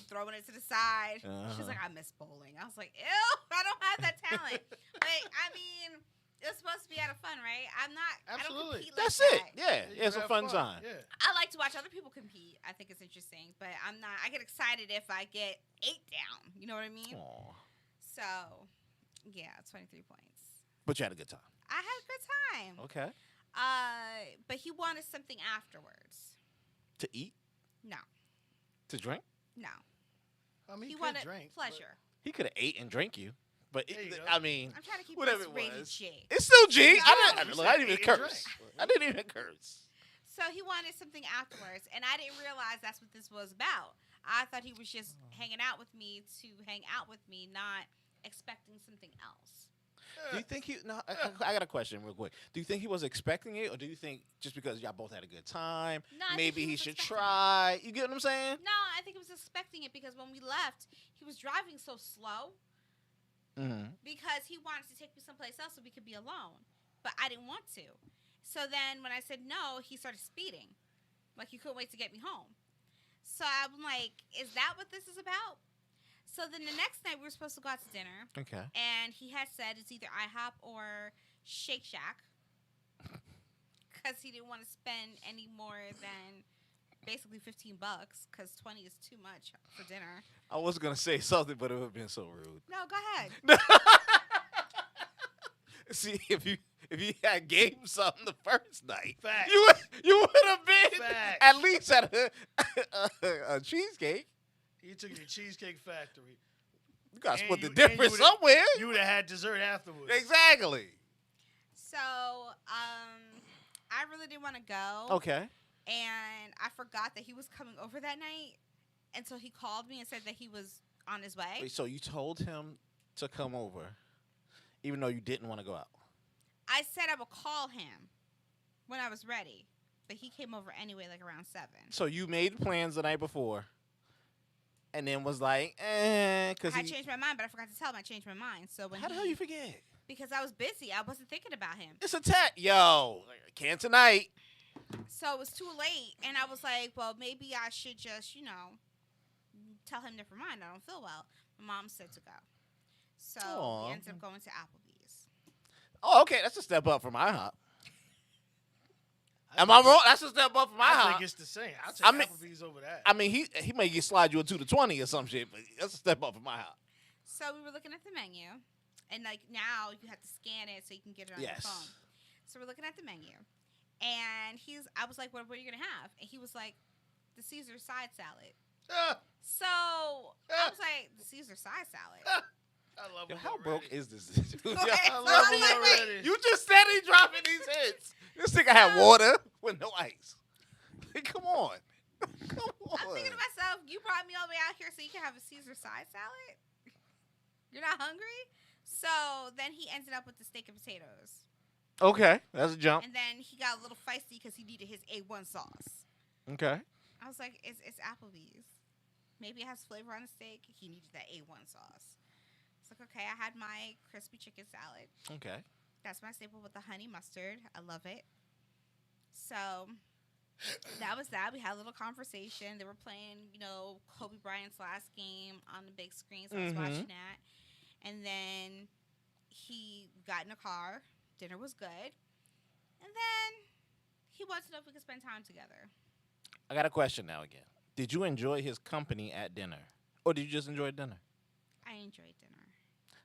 throwing it to the side. She was like, I miss bowling. I was like, ew, I don't have that talent. But I mean, it's supposed to be out of fun, right? I'm not. Absolutely. I don't compete That's like it. that. Yeah, it's a Have fun time. Yeah. I like to watch other people compete. I think it's interesting, but I'm not. I get excited if I get 8 down. You know what I mean? Aw. So, yeah, 23 points. But you had a good time. I had a good time. Okay. But he wanted something afterwards. To eat? No, To drink? no. I mean, He you wanted could drink, pleasure. He could have ate and drank you. But, There you go. I mean, I'm trying to keep whatever this it rated was. G. It's still G. Yeah, I you didn't even said eat and curse. drink. I didn't even curse. So he wanted something afterwards, and I didn't realize that's what this was about. I thought he was just hanging out with me to hang out with me, not expecting something else. Do you think he? No, I got a question real quick. Do you think he was expecting it, or do you think just because y'all both had a good time, No, I think maybe he he was should expecting try? You get what I'm saying? No, I think he was expecting it because when we left, he was driving so slow Mm-hmm. because he wanted to take me someplace else so we could be alone. But I didn't want to. So then when I said no, he started speeding. Like he couldn't wait to get me home. So I'm like, is that what this is about? So then the next night we were supposed to go out to dinner. Okay. And he had said it's either IHOP or Shake Shack. Because he didn't want to spend any more than basically $15 because 20 is too much for dinner. I was gonna say something, but it would have been so rude. No, go ahead. See, if you had gave him something the first night, Facts. you would have been Facts. at least at a cheesecake. He took you to Cheesecake Factory. You gotta And split the you- and difference you would've- somewhere. You would have had dessert afterwards. Exactly. So, I really didn't want to go. Okay. And I forgot that he was coming over that night. And so he called me and said that he was on his way. Wait, so you told him to come over, even though you didn't want to go out? I said I would call him when I was ready. But he came over anyway, like around 7. So you made plans the night before, and then was like, because I changed my mind, but I forgot to tell him I changed my mind. So when How the hell you forget? Because I was busy. I wasn't thinking about him. It's a yo, can't tonight. So it was too late. And I was like, well, maybe I should just, tell him never mind. I don't feel well. My mom said to go. So Aw. we ended up going to Applebee's. Oh, okay, that's a step up from IHOP. Am I wrong? That's a step up from I IHOP. think it's the same. I'll take I mean- Applebee's over that. I mean, he may get slide you a 2 to 20 or some shit, but that's a step up from IHOP. So we were looking at the menu. And like now you have to scan it so you can get it on your Yes. phone. So we're looking at the menu. And I was like, what are you going to have? And he was like, the Caesar side salad. Ah, So I was like, the Caesar side salad. I love Yo, him how already. broke is this? Dude? Okay, I so love I'm him like, wait. already. You just steady dropping these hits. This nigga had water with no ice. Come on. Come on. I'm thinking to myself, you brought me all the way out here so you can have a Caesar side salad? You're not hungry? So then he ended up with the steak and potatoes. Okay, that's a jump. And then he got a little feisty because he needed his A1 sauce. Okay. I was like, it's Applebee's. Maybe it has flavor on the steak. He needed that A1 sauce. It's like, okay, I had my crispy chicken salad. Okay. That's my staple with the honey mustard. I love it. So that was that. We had a little conversation. They were playing, Kobe Bryant's last game on the big screen, so I was Mhm. watching that. And then he got in a car. Dinner was good. And then he wanted to know if we could spend time together. I got a question now again. Did you enjoy his company at dinner? Or did you just enjoy dinner? I enjoyed dinner.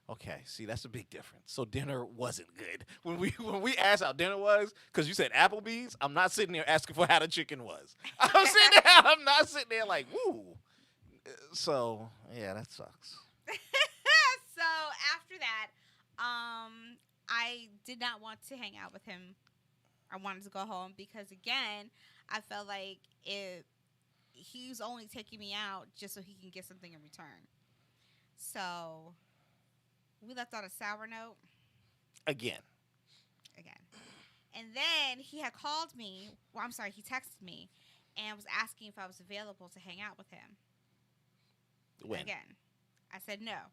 Okay, see, that's a big difference. So dinner wasn't good. When we asked how dinner was, because you said Applebee's, I'm not sitting there asking for how the chicken was. I'm not sitting there like, woo. So, yeah, that sucks. So after that, I did not want to hang out with him. I wanted to go home because, again, I felt like he's only taking me out just so he can get something in return. So we left on a sour note Again. And then he had called me. Well, I'm sorry, he texted me and was asking if I was available to hang out with him. When? Again. I said no.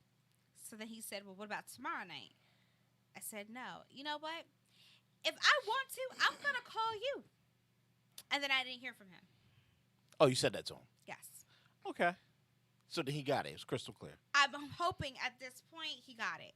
So then he said, well, what about tomorrow night? I said no. You know what? If I want to, I'm going to call you. And then I didn't hear from him. Oh, you said that to him? Yes. Okay. So then he got it. It was crystal clear. I'm hoping at this point he got it,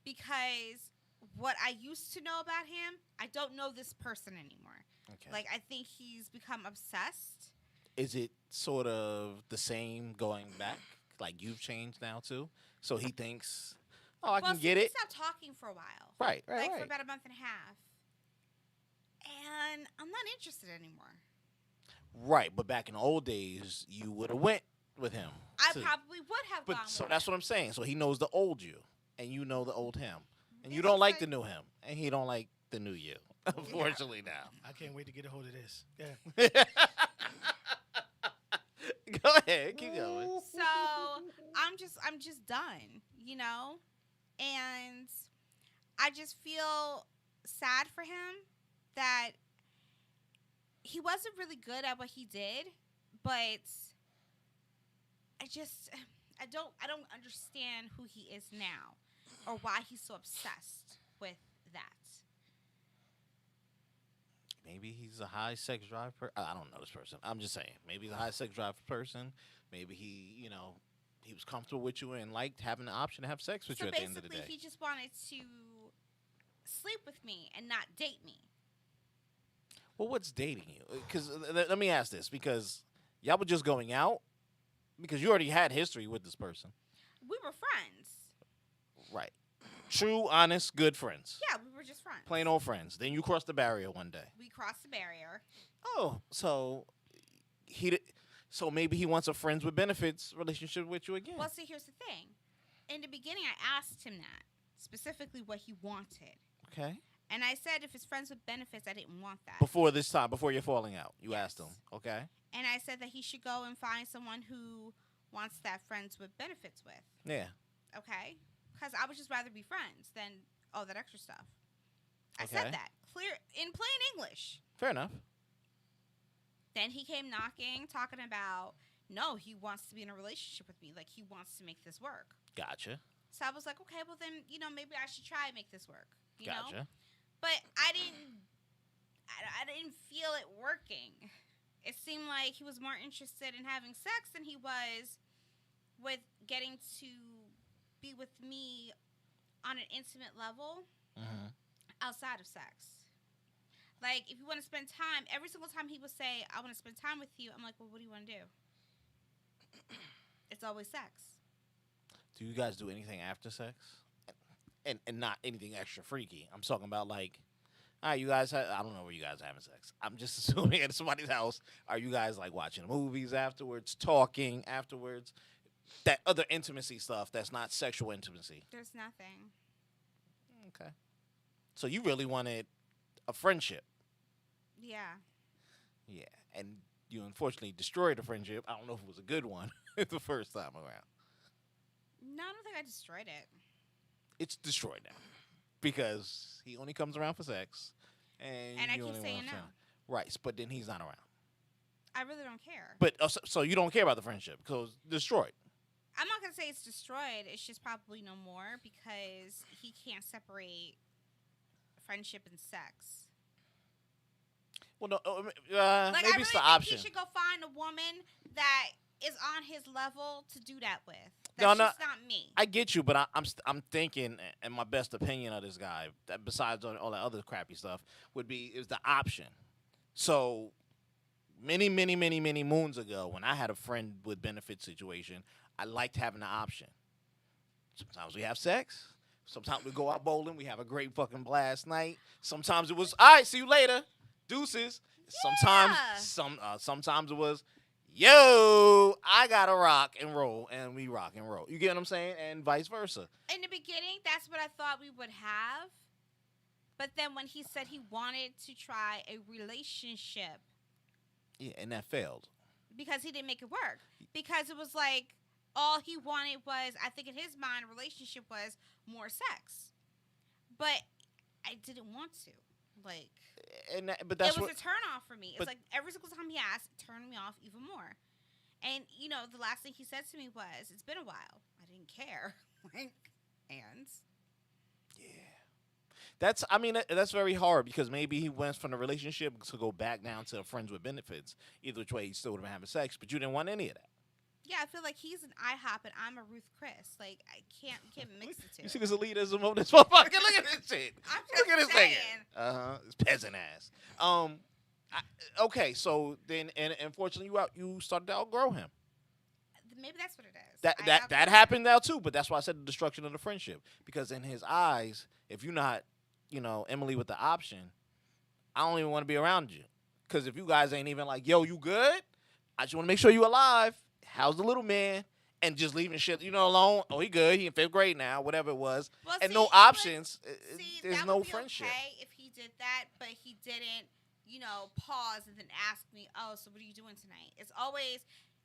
because what I used to know about him, I don't know this person anymore. Okay. Like, I think he's become obsessed. Is it sort of the same going back? Like you've changed now too? So he thinks, oh, I can get we it. stopped talking for a while. Right. Like for about a month and a half. And I'm not interested anymore. Right, but back in the old days, you would have went with him. I probably would have But gone so with that's him. what I'm saying. So he knows the old you, and you know the old him, and you Yeah, don't like it's the new him, and he don't like the new you. Unfortunately, I can't wait to get a hold of this. Yeah. now. Go ahead, keep going. So I'm just done, you know? And I just feel sad for him that he wasn't really good at what he did, but I don't understand who he is now or why he's so obsessed with that. Maybe he's a high sex drive person. I don't know this person. I'm just saying. Maybe he's a high sex drive person. Maybe he, he was comfortable with you and liked having the option to have sex with So you at the end of the basically, day. he just wanted to sleep with me and not date me. Well, what's dating you? Because let me ask this, because y'all were just going out, because you already had history with this person. We were friends. Right. True, honest, good friends. Yeah, we were just friends. Plain old friends. Then you crossed the barrier one day. We crossed the barrier. Oh, so so maybe he wants a friends with benefits relationship with you again. Well, see, here's the thing. In the beginning, I asked him that, specifically what he wanted. Okay. And I said if it's friends with benefits, I didn't want that. Before this time, before you're falling out, you Yes. asked him. Okay. And I said that he should go and find someone who wants that friends with benefits with. Yeah. Okay? Because I would just rather be friends than all that extra stuff. I Okay. said that clear in plain English. Fair enough. Then he came knocking, talking about, no, he wants to be in a relationship with me. Like, he wants to make this work. Gotcha. So I was like, okay, well then, maybe I should try and make this work. You know? Gotcha. But I didn't feel it working. It seemed like he was more interested in having sex than he was with getting to be with me on an intimate level Mm-hmm. outside of sex. Like, if you want to spend time, every single time he would say, I want to spend time with you, I'm like, well, what do you want to do? It's always sex. Do you guys do anything after sex? And not anything extra freaky. I'm talking about like, all right, you guys. I don't know where you guys are having sex. I'm just assuming at somebody's house. Are you guys like watching movies afterwards, talking afterwards? That other intimacy stuff that's not sexual intimacy. There's nothing. Okay. So you really wanted a friendship. Yeah. Yeah. And you unfortunately destroyed the friendship. I don't know if it was a good one the first time around. No, I don't think I destroyed it. It's destroyed now because he only comes around for sex, and I you keep only saying want no. fun. Right? But then he's not around. I really don't care. But so you don't care about the friendship because destroyed. I'm not going to say it's destroyed. It's just probably no more because he can't separate friendship and sex. Well, no, Like, I maybe really it's the think option. he should go find a woman that is on his level to do that with. No, That's no, just not me. I get you, but I'm thinking, and my best opinion of this guy, that besides all that other crappy stuff, is the option. So many moons ago, when I had a friend with benefit situation, I liked having the option. Sometimes we have sex. Sometimes we go out bowling. We have a great fucking blast night. Sometimes it was, all right, see you later, deuces. Sometimes sometimes it was, yo, I gotta rock and roll, and we rock and roll. You get what I'm saying? And vice versa. In the beginning, that's what I thought we would have. But then when he said he wanted to try a relationship, Yeah, and that failed. because he didn't make it work. Because it was like, all he wanted was, I think in his mind, a relationship was more sex. But I didn't want to. Like, But that's it was what. a turn off for me. It's but- like every single time he asked, it turned me off even more. And, the last thing he said to me was, it's been a while. I didn't care. And That's very hard because maybe he went from the relationship to go back down to friends with benefits. Either which way, he still would have been having sex, but you didn't want any of that. Yeah, I feel like he's an IHOP and I'm a Ruth Chris. Like I can't mix the two. You see this elitism of this motherfucker? Look at this shit. I'm Look at just this thing. saying. It's peasant ass. Okay, so then, and unfortunately, you started to outgrow him. Maybe that's what it is. That happened now too, but that's why I said the destruction of the friendship. Because in his eyes, if you're not, Emily with the option, I don't even want to be around you. Because if you guys ain't even like, yo, you good? I just want to make sure you alive. How's the little man? And just leaving shit, alone. Oh, he good. He in 5th grade now, whatever it was. Well, and see, no options. There's that no would be friendship. Okay, if he did that, but he didn't, pause and then ask me, oh, so what are you doing tonight? It's always,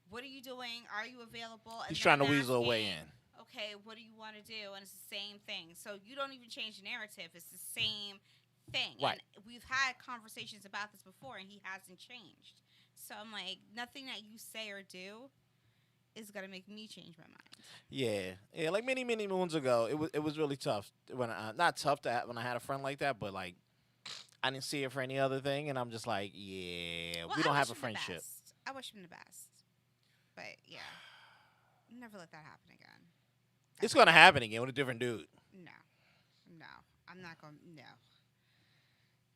what are you doing? Are you available? And He's trying to then weasel a way asking, in. Okay, what do you want to do? And it's the same thing. So you don't even change the narrative. It's the same thing. Right. And we've had conversations about this before, and he hasn't changed. So I'm like, nothing that you say or do is gonna make me change my mind. Yeah. Like many moons ago, it was really tough when not tough to when I had a friend like that, but like I didn't see it for any other thing, and I'm just like, yeah, Well, we don't I have wish a him the friendship. best. I wish him the best, but yeah, never let that happen again. It's gonna happen again with a different dude. No, I'm not gonna. No,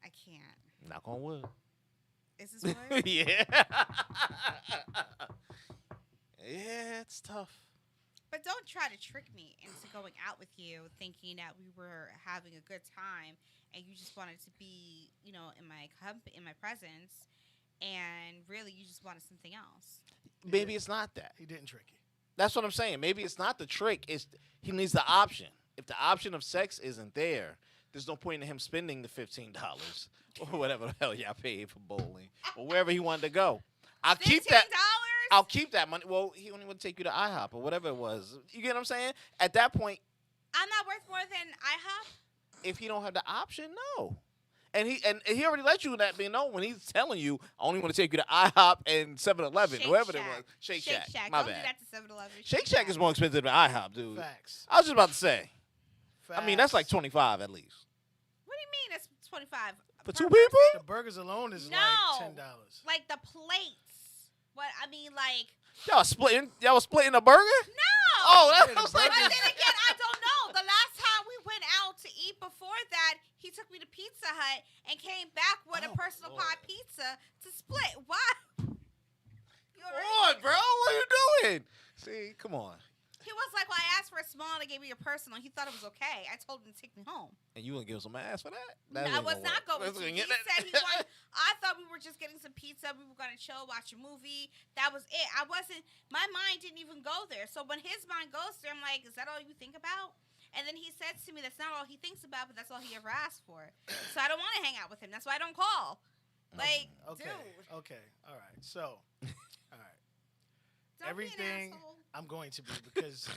I can't. Knock on wood. Is this wood? Yeah. Yeah, it's tough. But don't try to trick me into going out with you thinking that we were having a good time and you just wanted to be, in my presence, and really you just wanted something else. Maybe it's not that. He didn't trick you. That's what I'm saying. Maybe it's not the trick. It's he needs the option. If the option of sex isn't there, there's no point in him spending the $15 or whatever the hell y'all paid for bowling or wherever he wanted to go. I'll keep that. $15? I'll keep that money. Well, he only would take you to IHOP or whatever it was. You get what I'm saying? At that point, I'm not worth more than IHOP. if he don't have the option, no. And he already let you that be known when he's telling you, I only want to take you to IHOP and 7-Eleven, Shake whoever Shack. it was. Shake Shack. Shack. My Don't bad. do that to 7-Eleven. Shake Shack is more expensive than IHOP, dude. Facts. I was just about to say. Facts. I mean, that's like 25 at least. What do you mean it's 25 For per two person? people? The burgers alone is No. like $10. Like the plates. What I mean, like Y'all was splitting a burger? no. Oh, Yeah, that the was like But then again, I don't know. The last time we went out to eat before that, he took me to Pizza Hut and came back with a Oh, personal Lord. pie pizza to split. Why? You Come already- on, bro. What are you doing? See, come on. He was like, well, I asked for a small and they gave me a personal. He thought it was okay. I told him to take me home. And you gonna give him some ass for that? No, I was not going to. He said he wanted. I thought we were just getting some pizza. We were going to chill, watch a movie. That was it. I wasn't. My mind didn't even go there. So when his mind goes there, I'm like, is that all you think about? And then he said to me, that's not all he thinks about, but that's all he ever asked for. So I don't want to hang out with him. That's why I don't call. Like, Okay. dude, Okay. All right. So, all right. don't Everything be an asshole. I'm going to be because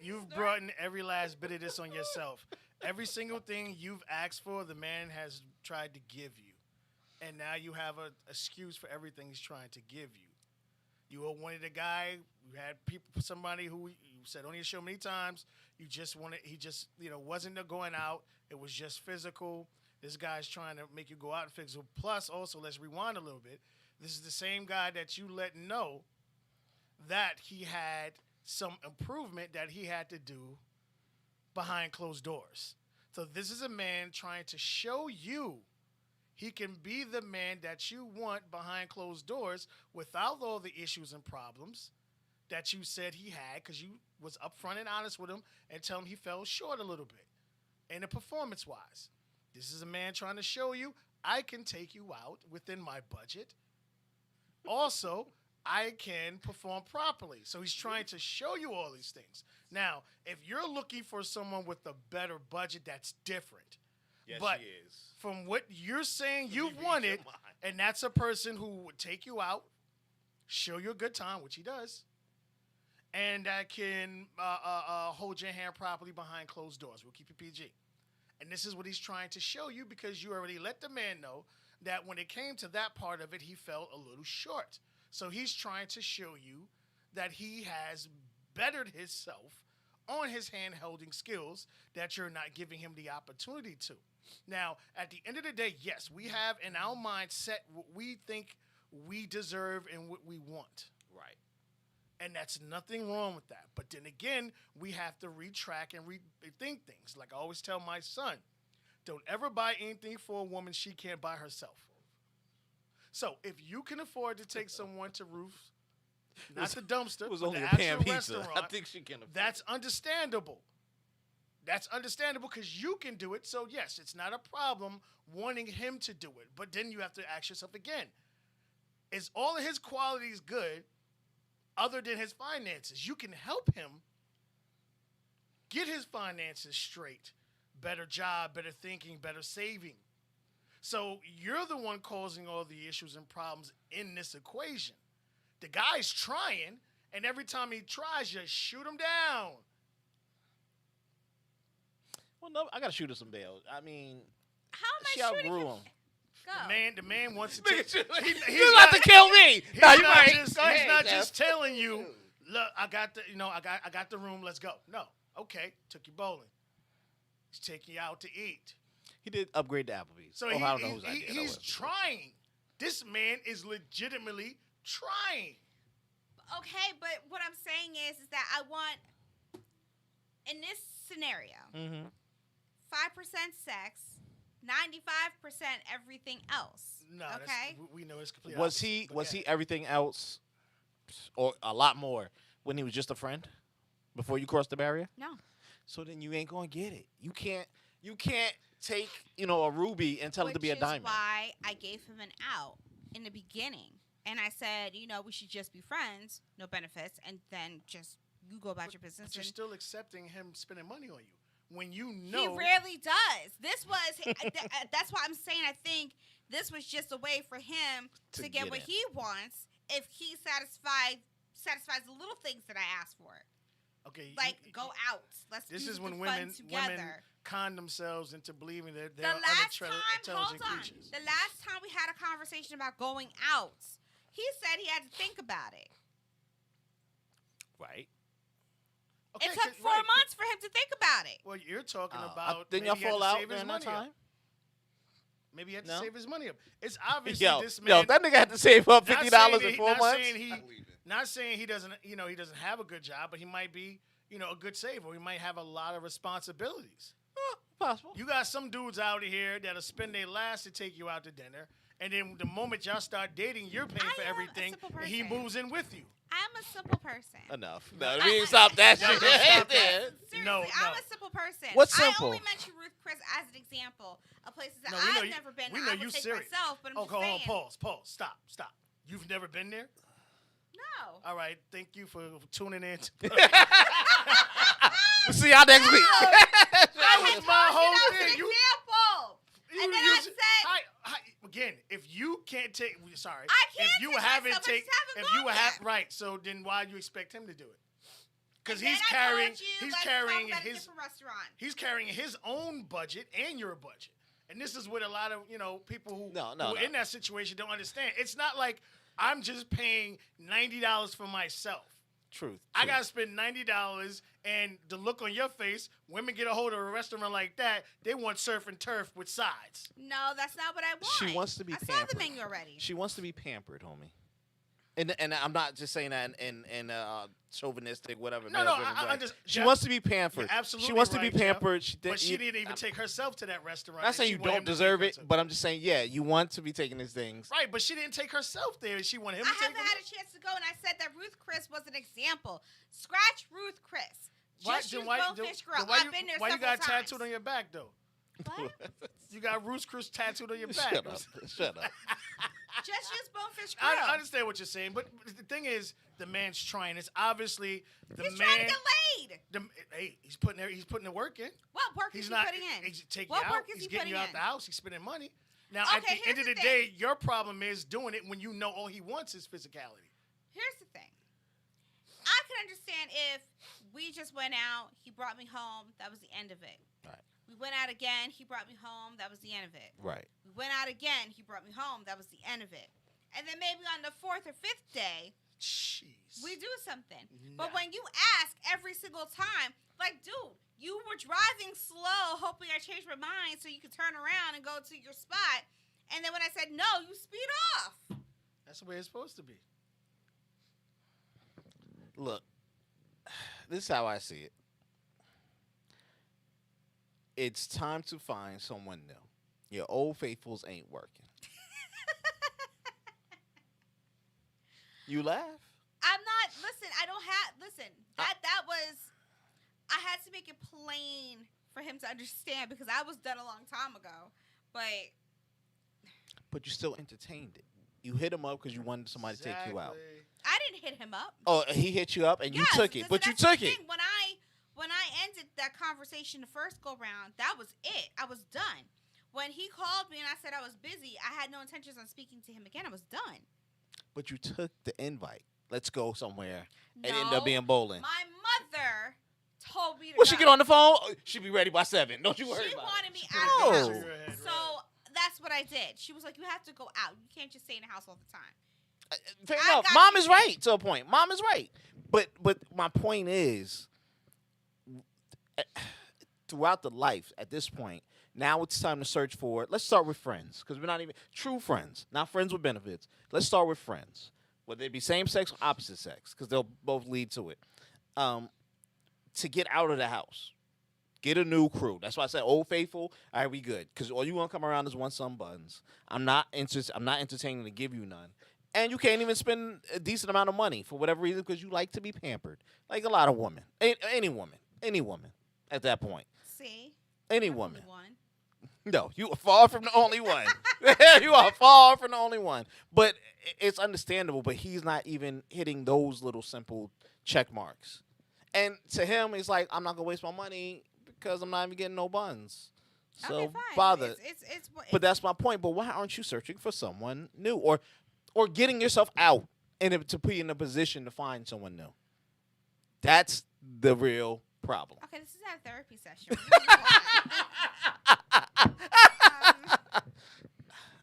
you've brought in every last bit of this on yourself. Every single thing you've asked for, the man has tried to give you, and now you have a excuse for everything he's trying to give you. You wanted a guy. You had somebody who you said on your show many times. You just wanted. He just wasn't going out. It was just physical. This guy's trying to make you go out and physical. Plus, also, let's rewind a little bit. This is the same guy that you let know that he had some improvement that he had to do behind closed doors. So this is a man trying to show you he can be the man that you want behind closed doors without all the issues and problems that you said he had, because you was upfront and honest with him and tell him he fell short a little bit in a performance-wise. This is a man trying to show you I can take you out within my budget. Also, I can perform properly. So he's trying to show you all these things. Now, if you're looking for someone with a better budget, that's different. Yes, But she is. from what you're saying you read wanted, your mind. and that's a person who would take you out, show you a good time, which he does, and that can hold your hand properly behind closed doors. We'll keep it PG. And this is what he's trying to show you, because you already let the man know that when it came to that part of it, he fell a little short. So he's trying to show you that he has bettered himself on his hand-holding skills that you're not giving him the opportunity to. Now, at the end of the day, yes, we have in our mind set what we think we deserve and what we want. Right. And that's nothing wrong with that. But then again, we have to retrack and rethink things. Like I always tell my son, don't ever buy anything for a woman she can't buy herself. So if you can afford to take someone to Ruth's, not the dumpster, It was but only the a pan actual pizza. restaurant, I think she can afford that's it. understandable. That's understandable because you can do it. So yes, it's not a problem wanting him to do it. But then you have to ask yourself again, is all of his qualities good other than his finances? You can help him get his finances straight. Better job, better thinking, better saving. So you're the one causing all the issues and problems in this equation. The guy's trying, and every time he tries, you shoot him down. Well, no, I gotta shoot her some bail. I mean, How am she I shooting outgrew him? him. Go. The man wants to Look take. at you. He's You about to kill me? He's No, you not right. just, Go he's ahead, not Jeff. just telling you, look, I got the room. Let's go. No, took you bowling. He's taking you out to eat. He did upgrade to Applebee's. So I don't know whose idea that he's was. trying. This man is legitimately trying. Okay, but what I'm saying is that I want, in this scenario, Mm-hmm. 5% sex, 95% everything else. No, okay. we know it's completely. Was he everything else, or a lot more when he was just a friend before you crossed the barrier? No. So then you ain't gonna get it. You can't take a ruby and tell it to be a diamond. Which is why I gave him an out in the beginning, and I said, we should just be friends, no benefits, and then just you go about your business. But you're and still accepting him spending money on you when you know he rarely does. This was that's why I'm saying I think this was just a way for him To to get get what in. he wants if he satisfies the little things that I asked for. Okay, Like go out. Let's This do is when the women fun together. con themselves into believing that The they're last time, intelligent hold on. creatures. The last time we had a conversation about going out, he said he had to think about it. Right. Okay, It took 4 months for him to think about it. Well, you're talking about Didn't maybe y'all he had fall to out save his during that money up. time? Maybe he had to No? save his money up. It's obviously Yo, this man. that nigga had to save up not $50 saying in he- 4 not months. saying not saying he doesn't, he doesn't have a good job, but he might be, a good saver. He might have a lot of responsibilities. Possible. You got some dudes out here that'll spend their last to take you out to dinner, and then the moment y'all start dating, you're paying I for am a everything, simple and he person. moves in with you. I'm a simple person. Enough. No, we ain't stop that No, shit. no, stop that. Seriously, No, I'm no. a simple person. What's I simple? only mentioned Ruth Chris as an example of places that No, we know I've you- never been. we know I you would take serious. myself, but I'm just Hold saying. on, pause. Stop. You've never been there? No. All right, thank you for tuning in. We'll see y'all next week. I was had my told whole you that was thing. an You- example. And then I said, again, if you can't take, sorry, I can't if you take haven't myself, I take, just haven't if you gone have yet. right, so then why do you expect him to do it? Because and he's then I carrying, told you, he's let's carrying talk about a his, different restaurant. he's carrying his own budget and your budget. And this is what a lot of people who No, who are in that situation don't understand. It's not like I'm just paying $90 for myself. Truth. I gotta spend $90, and the look on your face, women get a hold of a restaurant like that, they want surf and turf with sides. No, that's not what I want. She wants to be I saw pampered. the menu already. She wants to be pampered, homie. And I'm not just saying that in chauvinistic, whatever. No, male-driven I way. understand. She Jeff, wants to be pampered. you're absolutely She wants to right, be Jeff. pampered. But she didn't even take herself to that restaurant. I'm not saying and you she wanted don't him to deserve take it, herself. but I'm just saying, yeah, you want to be taking these things. Right, but she didn't take herself there. She wanted him I to take haven't her. had a chance to go, and I said that Ruth Chris was an example. Scratch Ruth Chris. Just use Bonefish Grill. I've been there why you several got times. tattooed on your back, though? What? You got Roost Chris tattooed on your back. Shut up. Shut up. Just use Bonefish Grill. I understand what you're saying, but the thing is, the man's trying. It's obviously the He's man. trying to get laid. Hey, he's putting the work in. What work He's is not he putting in? He's taking What you out. work is He's he getting putting you out in? the house. He's spending money. Now, at Okay, the end of here's the the day, your problem is doing it when you know all he wants is physicality. Here's the thing. I can understand if we just went out, he brought me home, that was the end of it. Right. We went out again, he brought me home, that was the end of it. Right. We went out again, he brought me home, that was the end of it. And then maybe on the 4th or 5th day, Jeez. we do something. Nah. But when you ask every single time, like, dude, you were driving slow, hoping I changed my mind so you could turn around and go to your spot. And then when I said no, you speed off. That's the way it's supposed to be. Look, this is how I see it. It's time to find someone new. Your old faithfuls ain't working. You laugh? I'm not. Listen, I don't have. Listen, that was. I had to make it plain for him to understand because I was done a long time ago. But you still entertained it. You hit him up because you wanted somebody to take you out. I didn't hit him up. Oh, he hit you up and you Yes, took it. But you that's the took it. thing. When I ended that conversation the first go round, that was it. I was done. When he called me and I said I was busy, I had no intentions on speaking to him again. I was done. But you took the invite. Let's go somewhere. And No, end up being bowling. My mother told me to When go. she get on the phone, she'll be ready by 7. Don't you worry She about wanted it. me She out put of it the in house. your head. So that's what I did. She was like, you have to go out. You can't just stay in the house all the time. Fair I enough. got Mom you. is right to a point. Mom is right. But my point is, throughout the life at this point, now it's time to search for. Let's start with friends because we're not even true friends, not friends with benefits. Let's start with friends, whether they be same sex or opposite sex, because they'll both lead to it. To get out of the house, get a new crew. That's why I said Old Faithful. All right, we good because all you want to come around is want some buns. I'm not entertaining to give you none. And you can't even spend a decent amount of money for whatever reason because you like to be pampered. Like a lot of women. Any woman at that point. See? Any I'm woman. only one. No, you are far from the only one. You are far from the only one. But it's understandable, but he's not even hitting those little simple check marks. And to him, it's like, I'm not going to waste my money because I'm not even getting no buns. So Okay, fine. bother. It's But that's my point. But why aren't you searching for someone new or getting yourself out to be in a position to find someone new? That's the real problem. Okay, this is our therapy session.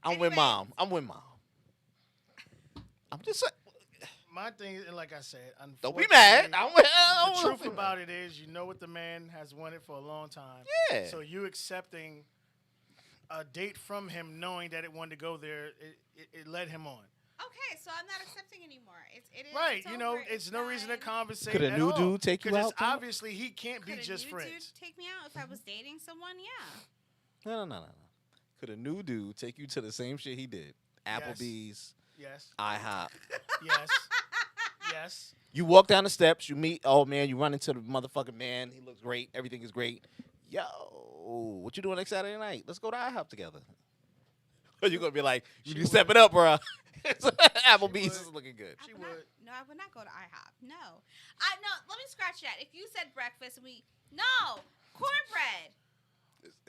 I'm with mom. I'm just saying. My thing is, like I said, Don't be mad. The truth about it is, you know what the man has wanted for a long time. Yeah. So you accepting a date from him, knowing that it wanted to go there, it led him on. Okay, so I'm not accepting anymore. It is Right, it's you know, over, it's no reason to done. conversate. Could a at new all. dude take you 'Cause out, it's though? obviously he can't be Could a just new friends. dude take me out if I was dating someone? Yeah. No. Could a new dude take you to the same shit he did? Applebee's, Yes. IHOP. Yes. Yes. You walk down the steps, you meet, oh man, you run into the motherfucking man. He looks great. Everything is great. Yo, what you doing next Saturday night? Let's go to IHOP together. Or you going to be like, you need to step it up, bro. Applebee's is looking good. She would. No, I would not go to IHOP. No. Let me scratch that. If you said breakfast and cornbread.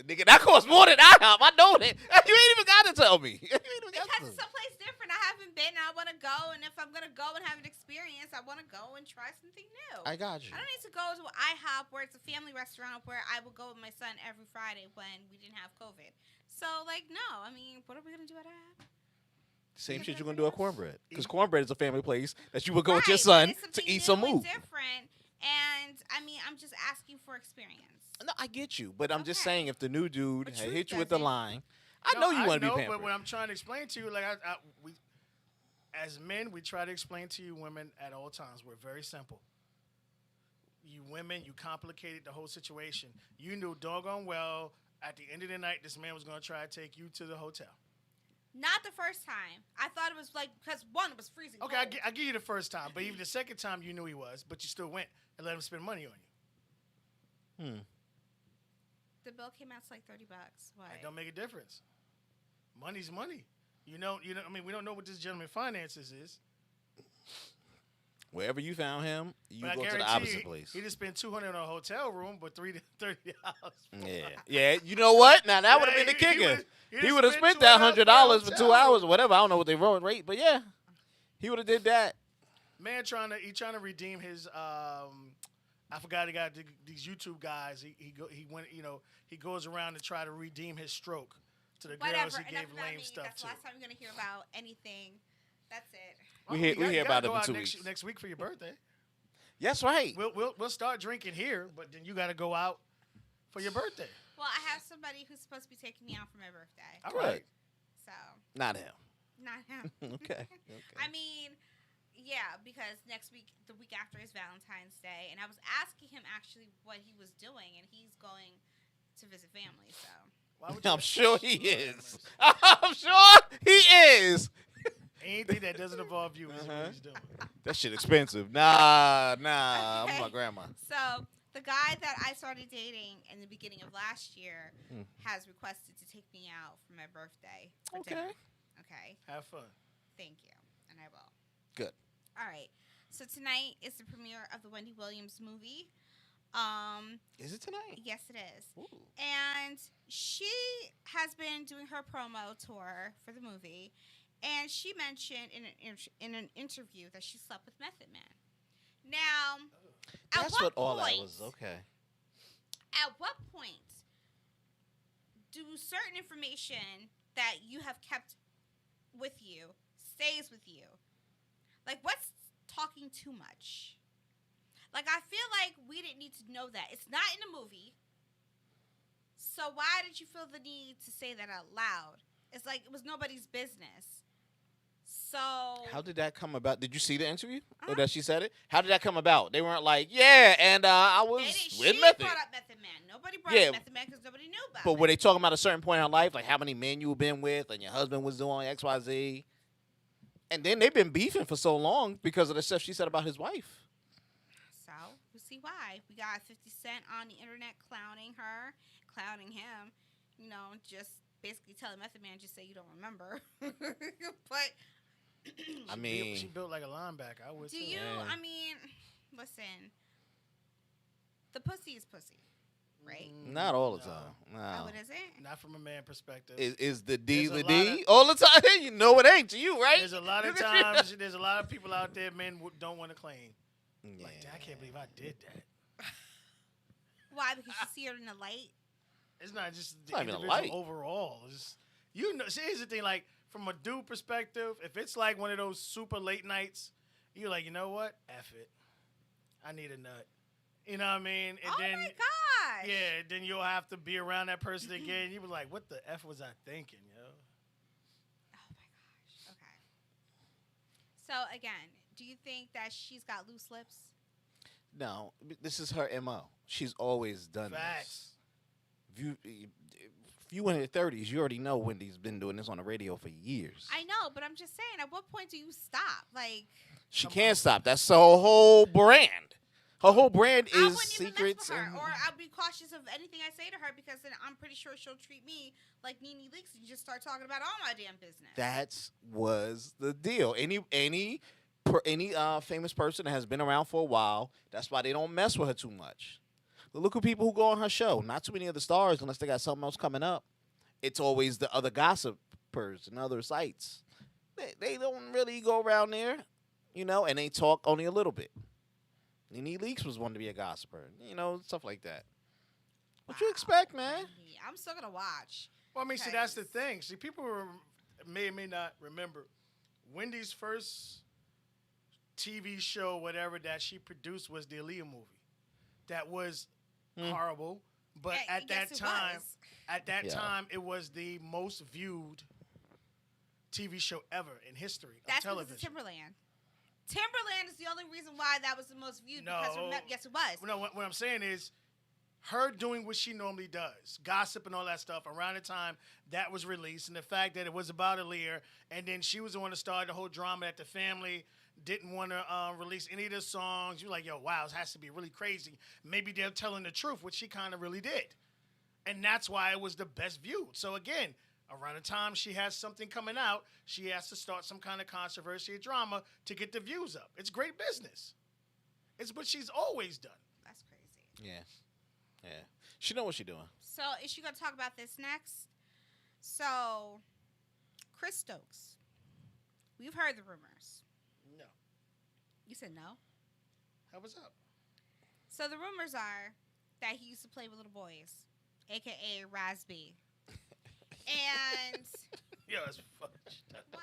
Nigga, that costs more than IHOP. I know that. You ain't even got to tell me. You ain't even got Because to. it's someplace different. I haven't been and I want to go. And if I'm going to go and have an experience, I want to go and try something new. I got you. I don't need to go to IHOP where it's a family restaurant where I would go with my son every Friday when we didn't have COVID. So, no. I mean, what are we going to do at IHOP? Same Yeah, shit you're but going to do at cornbread. Because cornbread is a family place that you would go with your Right, son but it's to something eat some new and food. different. And, I mean, I'm just asking for experience. No, I get you. But I'm just Okay. saying if the new dude But had Truth hit you with the doesn't. line, I know you want to be pampered. But what I'm trying to explain to you, like we, as men, we try to explain to you women at all times. We're very simple. You women, you complicated the whole situation. You knew doggone well at the end of the night this man was going to try to take you to the hotel. Not the first time. I thought it was because one, it was freezing Okay, cold. I give you the first time, but even the second time you knew he was, but you still went and let him spend money on you. The bill came out to like $30. Why? It don't make a difference. Money's money. You know. I mean, we don't know what this gentleman finances is. Wherever you found him, you But I go to the guarantee opposite you, place. He just spent $200 on a hotel room, but $30. Yeah. You know what? Now that would have been the kicker. He would have spent that $100 for 2 hours or whatever. I don't know what they wrote rate, but yeah, he would have did that. Man, trying to redeem his. I forgot he got these YouTube guys. He goes around to try to redeem his stroke to the Whatever. girls he Enough gave about lame me. stuff That's to. the last time you're going to hear about anything. That's it. We You hear about gotta it go in out 2 next, weeks. next week for your birthday. That's right. We'll start drinking here, but then you got to go out for your birthday. Well, I have somebody who's supposed to be taking me out for my birthday. All Good. right. So, Not him. not him. Okay. I mean, Yeah, because next week, the week after is Valentine's Day, and I was asking him actually what he was doing, and he's going to visit family. So Why would I'm sure he Lord have is. mercy. I'm sure he is. Anything that doesn't involve you is what he's doing. That shit expensive. Nah. I'm Okay. my grandma. So the guy that I started dating in the beginning of last year Mm. has requested to take me out for my birthday for Okay. dinner. Okay. Have fun. Thank you, and I will. Good. All right. So tonight is the premiere of the Wendy Williams movie. Is it tonight? Yes, it is. Ooh. And she has been doing her promo tour for the movie, and she mentioned in an interview that she slept with Method Man. Now, at That's what what all point? that was. Okay. At what point do certain information that you have kept with you stays with you? Like, what's talking too much? Like, I feel like we didn't need to know that. It's not in the movie. So why did you feel the need to say that out loud? It's like it was nobody's business. So How did that come about? Did you see the interview? Uh-huh. Or that she said it? How did that come about? They weren't like, yeah, and I they was didn't, with she Method. brought up Method Man. Nobody brought Yeah. up Method Man because nobody knew about But it. were they talking about a certain point in her life, like how many men you been with, and your husband was doing X, Y, Z? And then they've been beefing for so long because of the stuff she said about his wife. So we see why. We got 50 Cent on the internet clowning her, clowning him. You know, just basically telling Method Man, just say you don't remember. But I mean, She built like a linebacker. I would do too. you? Yeah. I mean, listen. The pussy is pussy, right? not all the No. time. Oh, No. it isn't. Not from a man perspective. Is the D There's the a lot D of- all the time? You know it ain't to you, right? There's a lot of times. There's a lot of people out there. Men don't want to claim. Yeah. Like, I can't believe I did that. Why? Because you see her in the light. It's not just the not even a individual light. overall. It's just, you know, see, here's the thing. Like, from a dude perspective, if it's like one of those super late nights, you're like, you know what? F it. I need a nut. You know what I mean? And Oh then, my gosh. yeah, then you'll have to be around that person again. You was like, what the F was I thinking, yo? Oh my gosh. Okay. So again, do you think that she's got loose lips? No, this is her MO. She's always done Facts. this. If you in your 30s, you already know Wendy's been doing this on the radio for years. I know, but I'm just saying, at what point do you stop? Like, She can't stop. That's her whole brand. Her whole brand I is wouldn't secrets. even mess with her, and- or I'll be cautious of anything I say to her because then I'm pretty sure she'll treat me like Nene Leakes and just start talking about all my damn business. That was the deal. Any famous person that has been around for a while, that's why they don't mess with her too much. But look at people who go on her show. Not too many of the stars unless they got something else coming up. It's always the other gossipers and other sites. They don't really go around there, and they talk only a little bit. Nene Leakes was one to be a gossiper, stuff like that. What you Wow. expect, man? I'm still gonna watch. Well, I mean, see, that's the Because- thing. See, people may or may not remember Wendy's first TV show, whatever, that she produced was the Aaliyah movie. That was horrible, but Yeah, at yes, that it time, was. it was the most viewed TV show ever in history of That's because television. of Timberland. Timberland is the only reason why that was the most viewed. Because No. yes, it was. No, what I'm saying is her doing what she normally does, gossip and all that stuff, around the time that was released, and the fact that it was about Aaliyah, and then she was the one to start the whole drama that the family didn't want to release any of the songs. You're like, yo, wow, this has to be really crazy. Maybe they're telling the truth, which she kind of really did. And that's why it was the best viewed. So again, around the time she has something coming out, she has to start some kind of controversy or drama to get the views up. It's great business. It's what she's always done. That's crazy. Yeah. She know what she doing. So is she gonna talk about this next? So, Chris Stokes. We've heard the rumors. No. You said no. How was up? So the rumors are that he used to play with little boys, aka Razby. And Yo, it's fudge. what?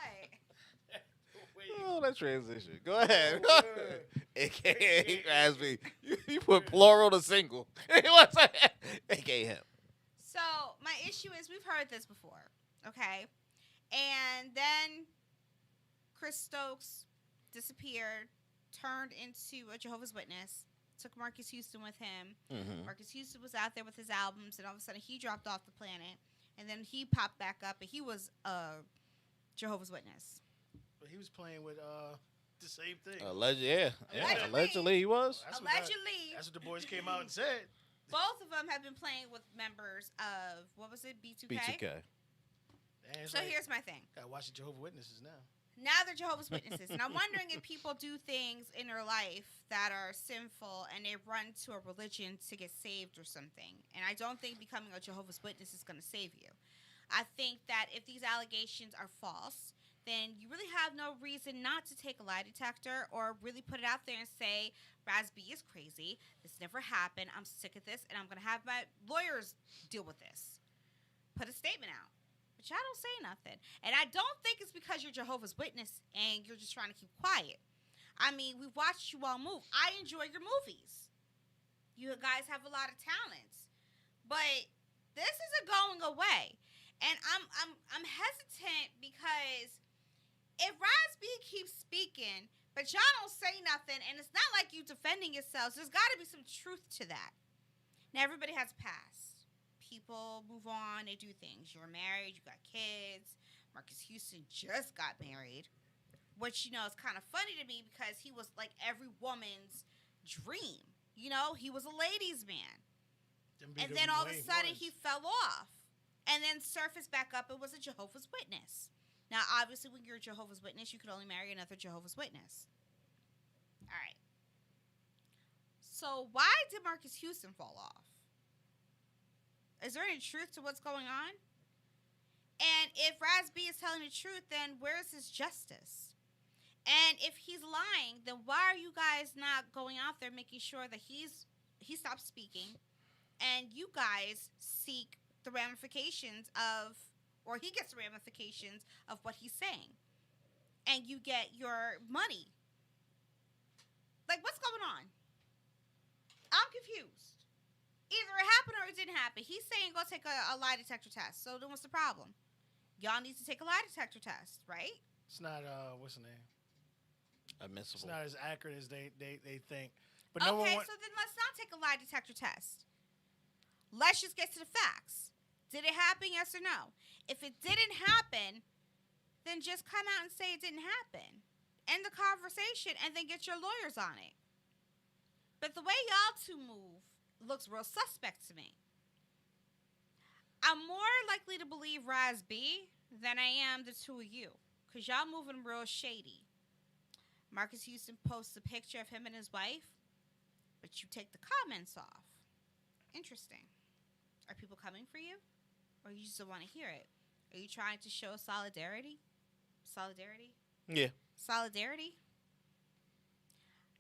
Oh, that transition. Go ahead. Oh, AKA Raspy. You put plural to single. What's that? AKA him. So my issue is we've heard this before, okay? And then Chris Stokes disappeared, turned into a Jehovah's Witness, took Marcus Houston with him. Mm-hmm. Marcus Houston was out there with his albums, and all of a sudden he dropped off the planet. And then he popped back up, and he was a Jehovah's Witness. But he was playing with the same thing. Yeah. Allegedly. Allegedly he was. Allegedly. That's what the boys came out and said. Both of them have been playing with members of, what was it, B2K? B2K. And it's So like, here's my thing. gotta watch the Jehovah's Witnesses now. Now they're Jehovah's Witnesses. And I'm wondering if people do things in their life that are sinful and they run to a religion to get saved or something. And I don't think becoming a Jehovah's Witness is going to save you. I think that if these allegations are false, then you really have no reason not to take a lie detector or really put it out there and say, Raz B is crazy. This never happened. I'm sick of this, and I'm going to have my lawyers deal with this. Put a statement out. But y'all don't say nothing. And I don't think it's because you're Jehovah's Witness and you're just trying to keep quiet. I mean, we've watched you all move. I enjoy your movies. You guys have a lot of talents. But this isn't going away. And I'm hesitant because if Raz B keeps speaking, but y'all don't say nothing, and it's not like you defending yourselves, there's got to be some truth to that. Now, everybody has a past. People move on, they do things. You're married, you got kids. Marcus Houston just got married, which, you know, is kind of funny to me because he was like every woman's dream. You know, he was a ladies' man. And then all of a sudden he fell off and then surfaced back up and was a Jehovah's Witness. Now, obviously, when you're a Jehovah's Witness, you could only marry another Jehovah's Witness. All right. So why did Marcus Houston fall off? Is there any truth to what's going on? And if Raz B is telling the truth, then where is his justice? And if he's lying, then why are you guys not going out there making sure that he stops speaking and you guys seek the ramifications of, or he gets the ramifications of what he's saying, and you get your money? Like, what's going on? I'm confused. Either it happened or it didn't happen. He's saying go take a lie detector test. So then what's the problem? Y'all need to take a lie detector test, right? It's not, what's the name? Admissible. It's not as accurate as they think. But Okay, no one so then let's not take a lie detector test. Let's just get to the facts. Did it happen, yes or no? If it didn't happen, then just come out and say it didn't happen. End the conversation and then get your lawyers on it. But the way y'all two move looks real suspect to me. I'm more likely to believe Raz B than I am the two of you, because y'all moving real shady. Marcus Houston posts a picture of him and his wife, but you take the comments off. Interesting. Are people coming for you? Or you just don't want to hear it? Are you trying to show solidarity? Solidarity? Yeah. Solidarity?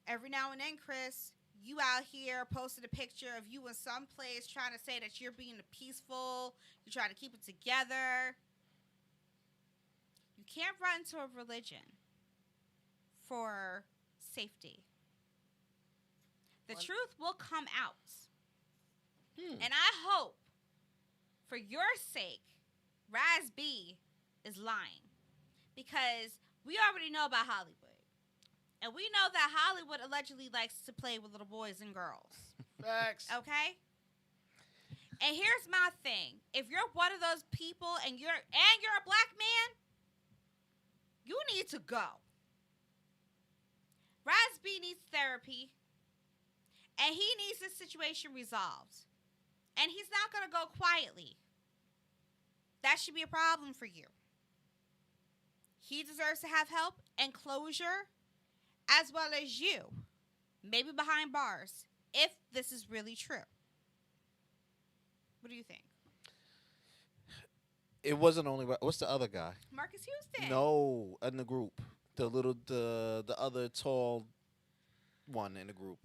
Every now and then, Chris, you out here posted a picture of you in some place trying to say that you're being peaceful, you're trying to keep it together. You can't run to a religion for safety. The truth will come out. And I hope, for your sake, Raz B is lying. Because we already know about Hollywood. And we know that Hollywood allegedly likes to play with little boys and girls. facts. Okay? And here's my thing. If you're one of those people and you're a black man, you need to go. Raz B needs therapy. And he needs this situation resolved. And he's not going to go quietly. That should be a problem for you. He deserves to have help and closure, as well as you. Maybe behind bars, if this is really true. What do you think? It wasn't only. What's the other guy? Marcus Houston. No, in the group. The other tall one in the group.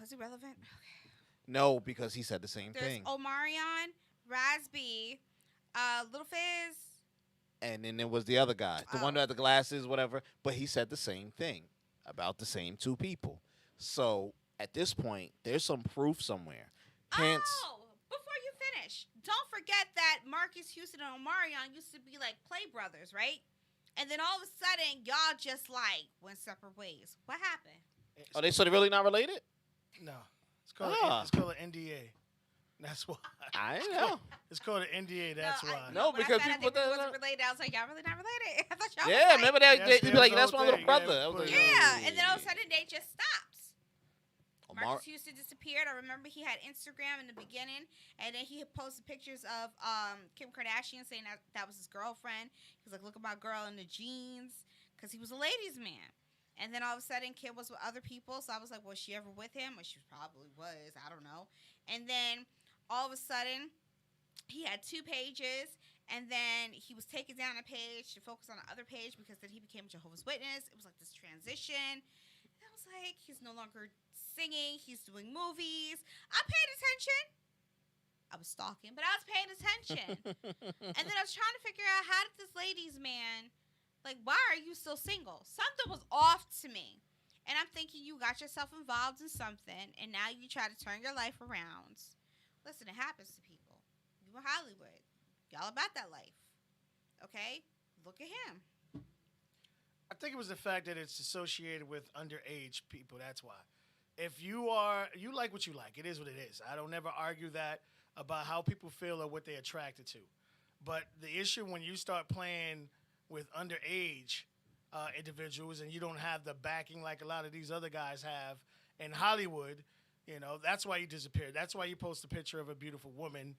Was it relevant? Okay. No, because he said the same There's thing. Omarion, Raz B, Little Fizz. And then there was the other guy, the one who had the glasses, whatever. But he said the same thing about the same two people. So at this point, there's some proof somewhere. Hence, Before you finish, don't forget that Marcus Houston and Omarion used to be like play brothers, right? And then all of a sudden, y'all just like went separate ways. What happened? Are they really not related? No. It's called an NDA. That's why. I know. It's called an NDA. That's why. No, when because I found people out they wasn't related, I was like, y'all really not related? I thought y'all Yeah, was like, remember Yes, they'd be like, there's that's my no little thing. brother. Yeah, I was like, Yeah, and then all of a sudden they just stopped. Omar- Marcus Houston disappeared. I remember he had Instagram in the beginning, and then he had posted pictures of Kim Kardashian saying that was his girlfriend. He was like, look at my girl in the jeans, because he was a ladies' man. And then all of a sudden, Kim was with other people, so I was like, was she ever with him? Or she probably was. I don't know. And then all of a sudden, he had 2 pages, and then he was taking down a page to focus on the other page because then he became a Jehovah's Witness. It was like this transition. And I was like, he's no longer singing. He's doing movies. I paid attention. I was stalking, but I was paying attention. And then I was trying to figure out, how did this ladies' man, like, why are you still single? Something was off to me. And I'm thinking, you got yourself involved in something, and now you try to turn your life around. Listen, it happens to people. You in Hollywood. Y'all about that life. Okay? Look at him. I think it was the fact that it's associated with underage people. That's why. If you like what you like. It is what it is. I don't ever argue that about how people feel or what they're attracted to. But the issue when you start playing with underage individuals and you don't have the backing like a lot of these other guys have in Hollywood, that's why you disappear. That's why you post a picture of a beautiful woman.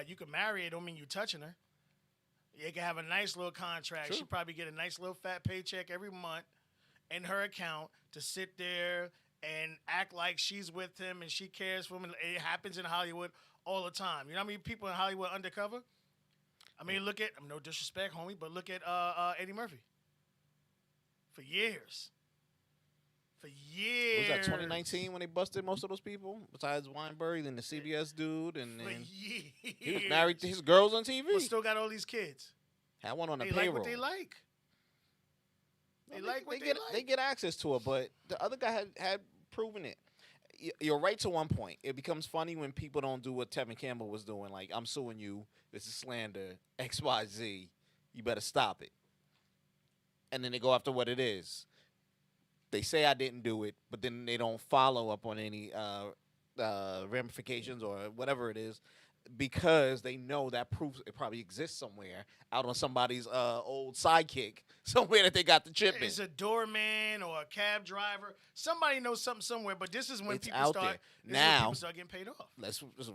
You can marry her, don't mean you're touching her. You can have a nice little contract. True. She probably get a nice little fat paycheck every month in her account to sit there and act like she's with him and she cares for him. It happens in Hollywood all the time. You know how many people in Hollywood undercover? I mean, look at, no disrespect, homie, but look at Eddie Murphy. For years. For years. Was that 2019 when they busted most of those people? Besides Weinberg and the CBS dude, and For then years. he was married to his girls on TV. But still got all these kids. Had one on the They payroll. like what they like. They like what they like. They get access to it, but the other guy had proven it. You're right to one point. It becomes funny when people don't do what Tevin Campbell was doing. Like, I'm suing you. This is slander. X, Y, Z. You better stop it. And then they go after what it is. They say I didn't do it, but then they don't follow up on any ramifications or whatever it is, because they know that proof it probably exists somewhere out on somebody's old sidekick, somewhere that they got the chip in. It's a doorman or a cab driver. Somebody knows something somewhere, but this is when It's people out start. there. This is when Now- people start getting paid off. Let's just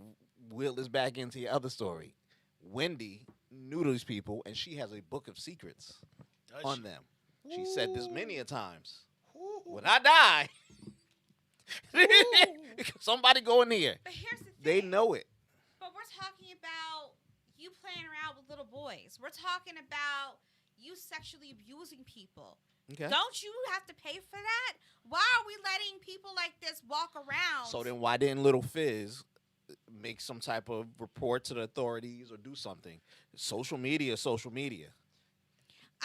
wheel this back into your other story. Wendy knew these people, and she has a book of secrets Does on she? them. She said this many a times. Ooh. When I die, somebody go in here. But here's the thing. They know it. But we're talking about you playing around with little boys. We're talking about you sexually abusing people. Okay. Don't you have to pay for that? Why are we letting people like this walk around? So then why didn't Little Fizz make some type of report to the authorities or do something? Social media.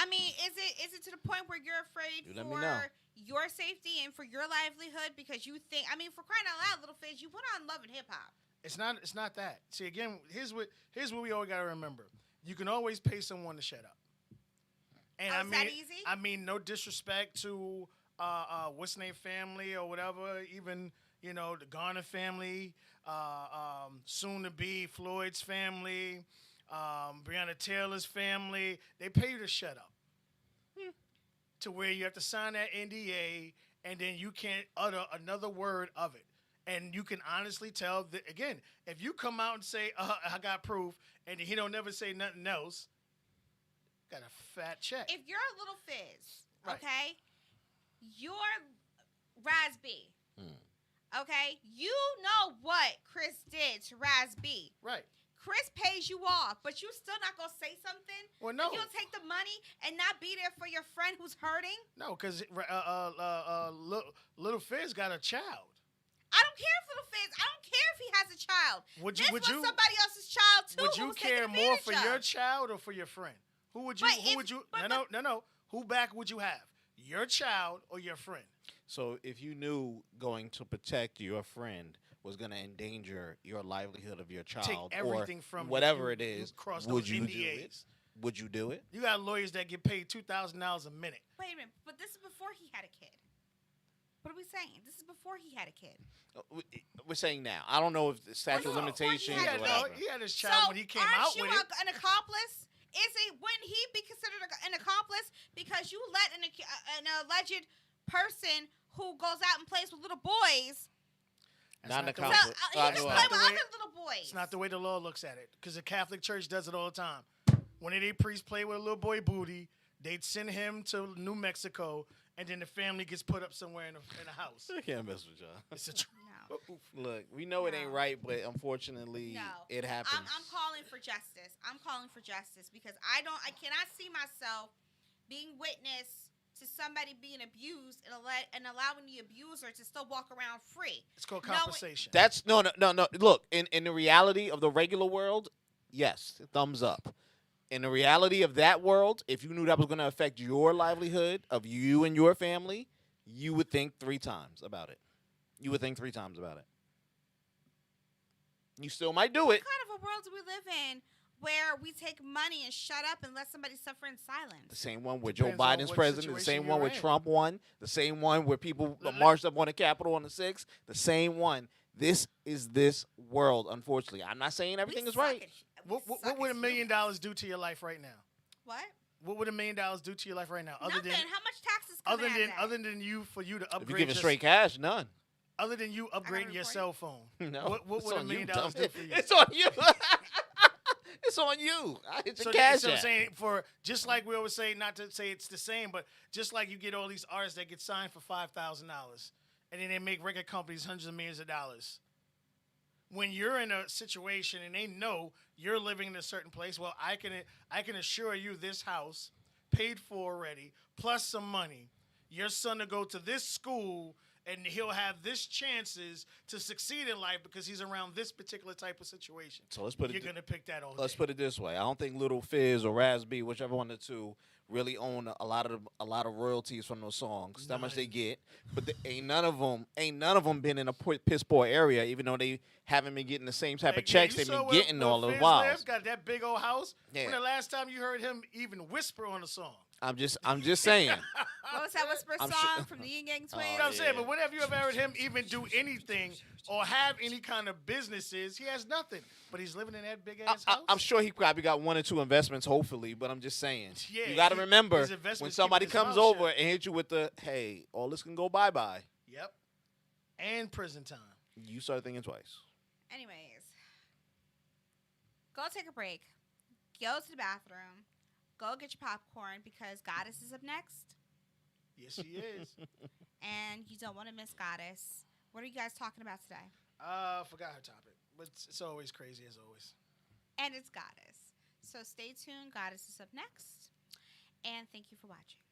I mean, is it to the point where you're afraid You let me for know. your safety and for your livelihood because you think? I mean, for crying out loud, Little Fizz, you put on Love and Hip Hop. It's not that. See, again, here's what we always gotta remember. You can always pay someone to shut up. And Oh, I is mean, that easy? I mean, no disrespect to what's name family or whatever. Even the Garner family, soon to be Floyd's family, Breonna Taylor's family. They pay you to shut up. To where you have to sign that NDA and then you can't utter another word of it. And you can honestly tell that, again, if you come out and say, I got proof, and he don't never say nothing else, got a fat check. If you're a Little Fizz, Right. okay, you're Raz B. Okay, you know what Chris did to Raz B. Right. Chris pays you off, but you still not gonna say something. Well, no. You'll take the money and not be there for your friend who's hurting. No, because Little Fizz got a child. I don't care if Little Fizz. I don't care if he has a child. This was somebody else's child too. Would who you was taken care more for advantage your of. child or for your friend? Who would you? But Who if- would you? but- No. Who back would you have? Your child or your friend? So if you knew going to protect your friend was going to endanger your livelihood of your child Take everything or from you. whatever You- it you is, cross would those you do NDAs. it? Would you do it? You got lawyers that get paid $2,000 a minute. Wait a minute, but this is before he had a kid. What are we saying? This is before he had a kid. We're saying now. I don't know if the statute of Well, limitations he or had whatever. He had his So, child when he came aren't out you with it. an accomplice? Wouldn't he be considered an accomplice because you let an alleged person who goes out and plays with little boys? Not an the way- accomplice. He I just know play of. with the way- other little boys. It's not the way the law looks at it, because the Catholic Church does it all the time. When any priest play with a little boy booty, they'd send him to New Mexico, and then the family gets put up somewhere in a house. I can't mess with y'all. It's a No. Look, we know it ain't No. right, but unfortunately, No, it happens. I'm calling for justice. I'm calling for justice because I cannot see myself being witness to somebody being abused and allowing the abuser to still walk around free. It's called No, compensation. That's no. Look, in the reality of the regular world, yes, thumbs up. In the reality of that world, if you knew that was going to affect your livelihood of you and your family, you would think 3 times about it. You would think 3 times about it. You still might do it. What kind of a world do we live in where we take money and shut up and let somebody suffer in The silence? same one where Joe Depends on Biden's what president, the situation same one you're where in. Trump won, the same one where people Let- marched up on the Capitol on the 6th, the same one. This is this world, unfortunately. I'm not saying everything We is suck right. at- we What suck would as $1 million humans. do to your life right now? What? What would $1 million do to your life right now? Nothing. How much taxes coming out of that? Other than for you to If you upgrade give it your- straight cash, none. other than you upgrading your report cell phone. No. What it's would $1 on million you, do dumb. for you? It's on you. It's on you. I hit the So, cash so I'm app. saying, for just like we always say, not to say it's the same, but just like you get all these artists that get signed for $5,000, and then they make record companies hundreds of millions of dollars. When you're in a situation and they know you're living in a certain place, well, I can assure you this house paid for already, plus some money. Your son to go to this school, and he'll have this chances to succeed in life because he's around this particular type of situation. So let's put it. You're gonna pick that all Let's day. put it this way. I don't think Little Fizz or Raz B, whichever one of the two, really own a lot of royalties from those songs. That much they None. get, but ain't none of them been in a piss poor area, even though they haven't been getting the same type of Like, checks you they've saw been where- getting where all the Fizz while. lives, got that big old house. Yeah. When the last time you heard him even whisper on a song? I'm just saying. What was that whisper I'm song sure- from the Yin Yang Oh, Twins? You know what I'm saying? yeah. But whenever you ever heard him even do anything or have any kind of businesses, he has nothing. But he's living in that big ass house. I'm sure he probably got 1 or 2 investments, hopefully, but I'm just saying. Yeah, You got to he- remember, his investments when keeping somebody his comes mouth over shut. and hit you with the, hey, all this can go bye-bye, Yep. And prison time. you start thinking twice. Anyways, go take a break. Go to the bathroom. Go get your popcorn because Goddess is up next. Yes, she is. And you don't want to miss Goddess. What are you guys talking about today? Forgot her topic. But it's always crazy as always. And it's Goddess. So stay tuned. Goddess is up next. And thank you for watching.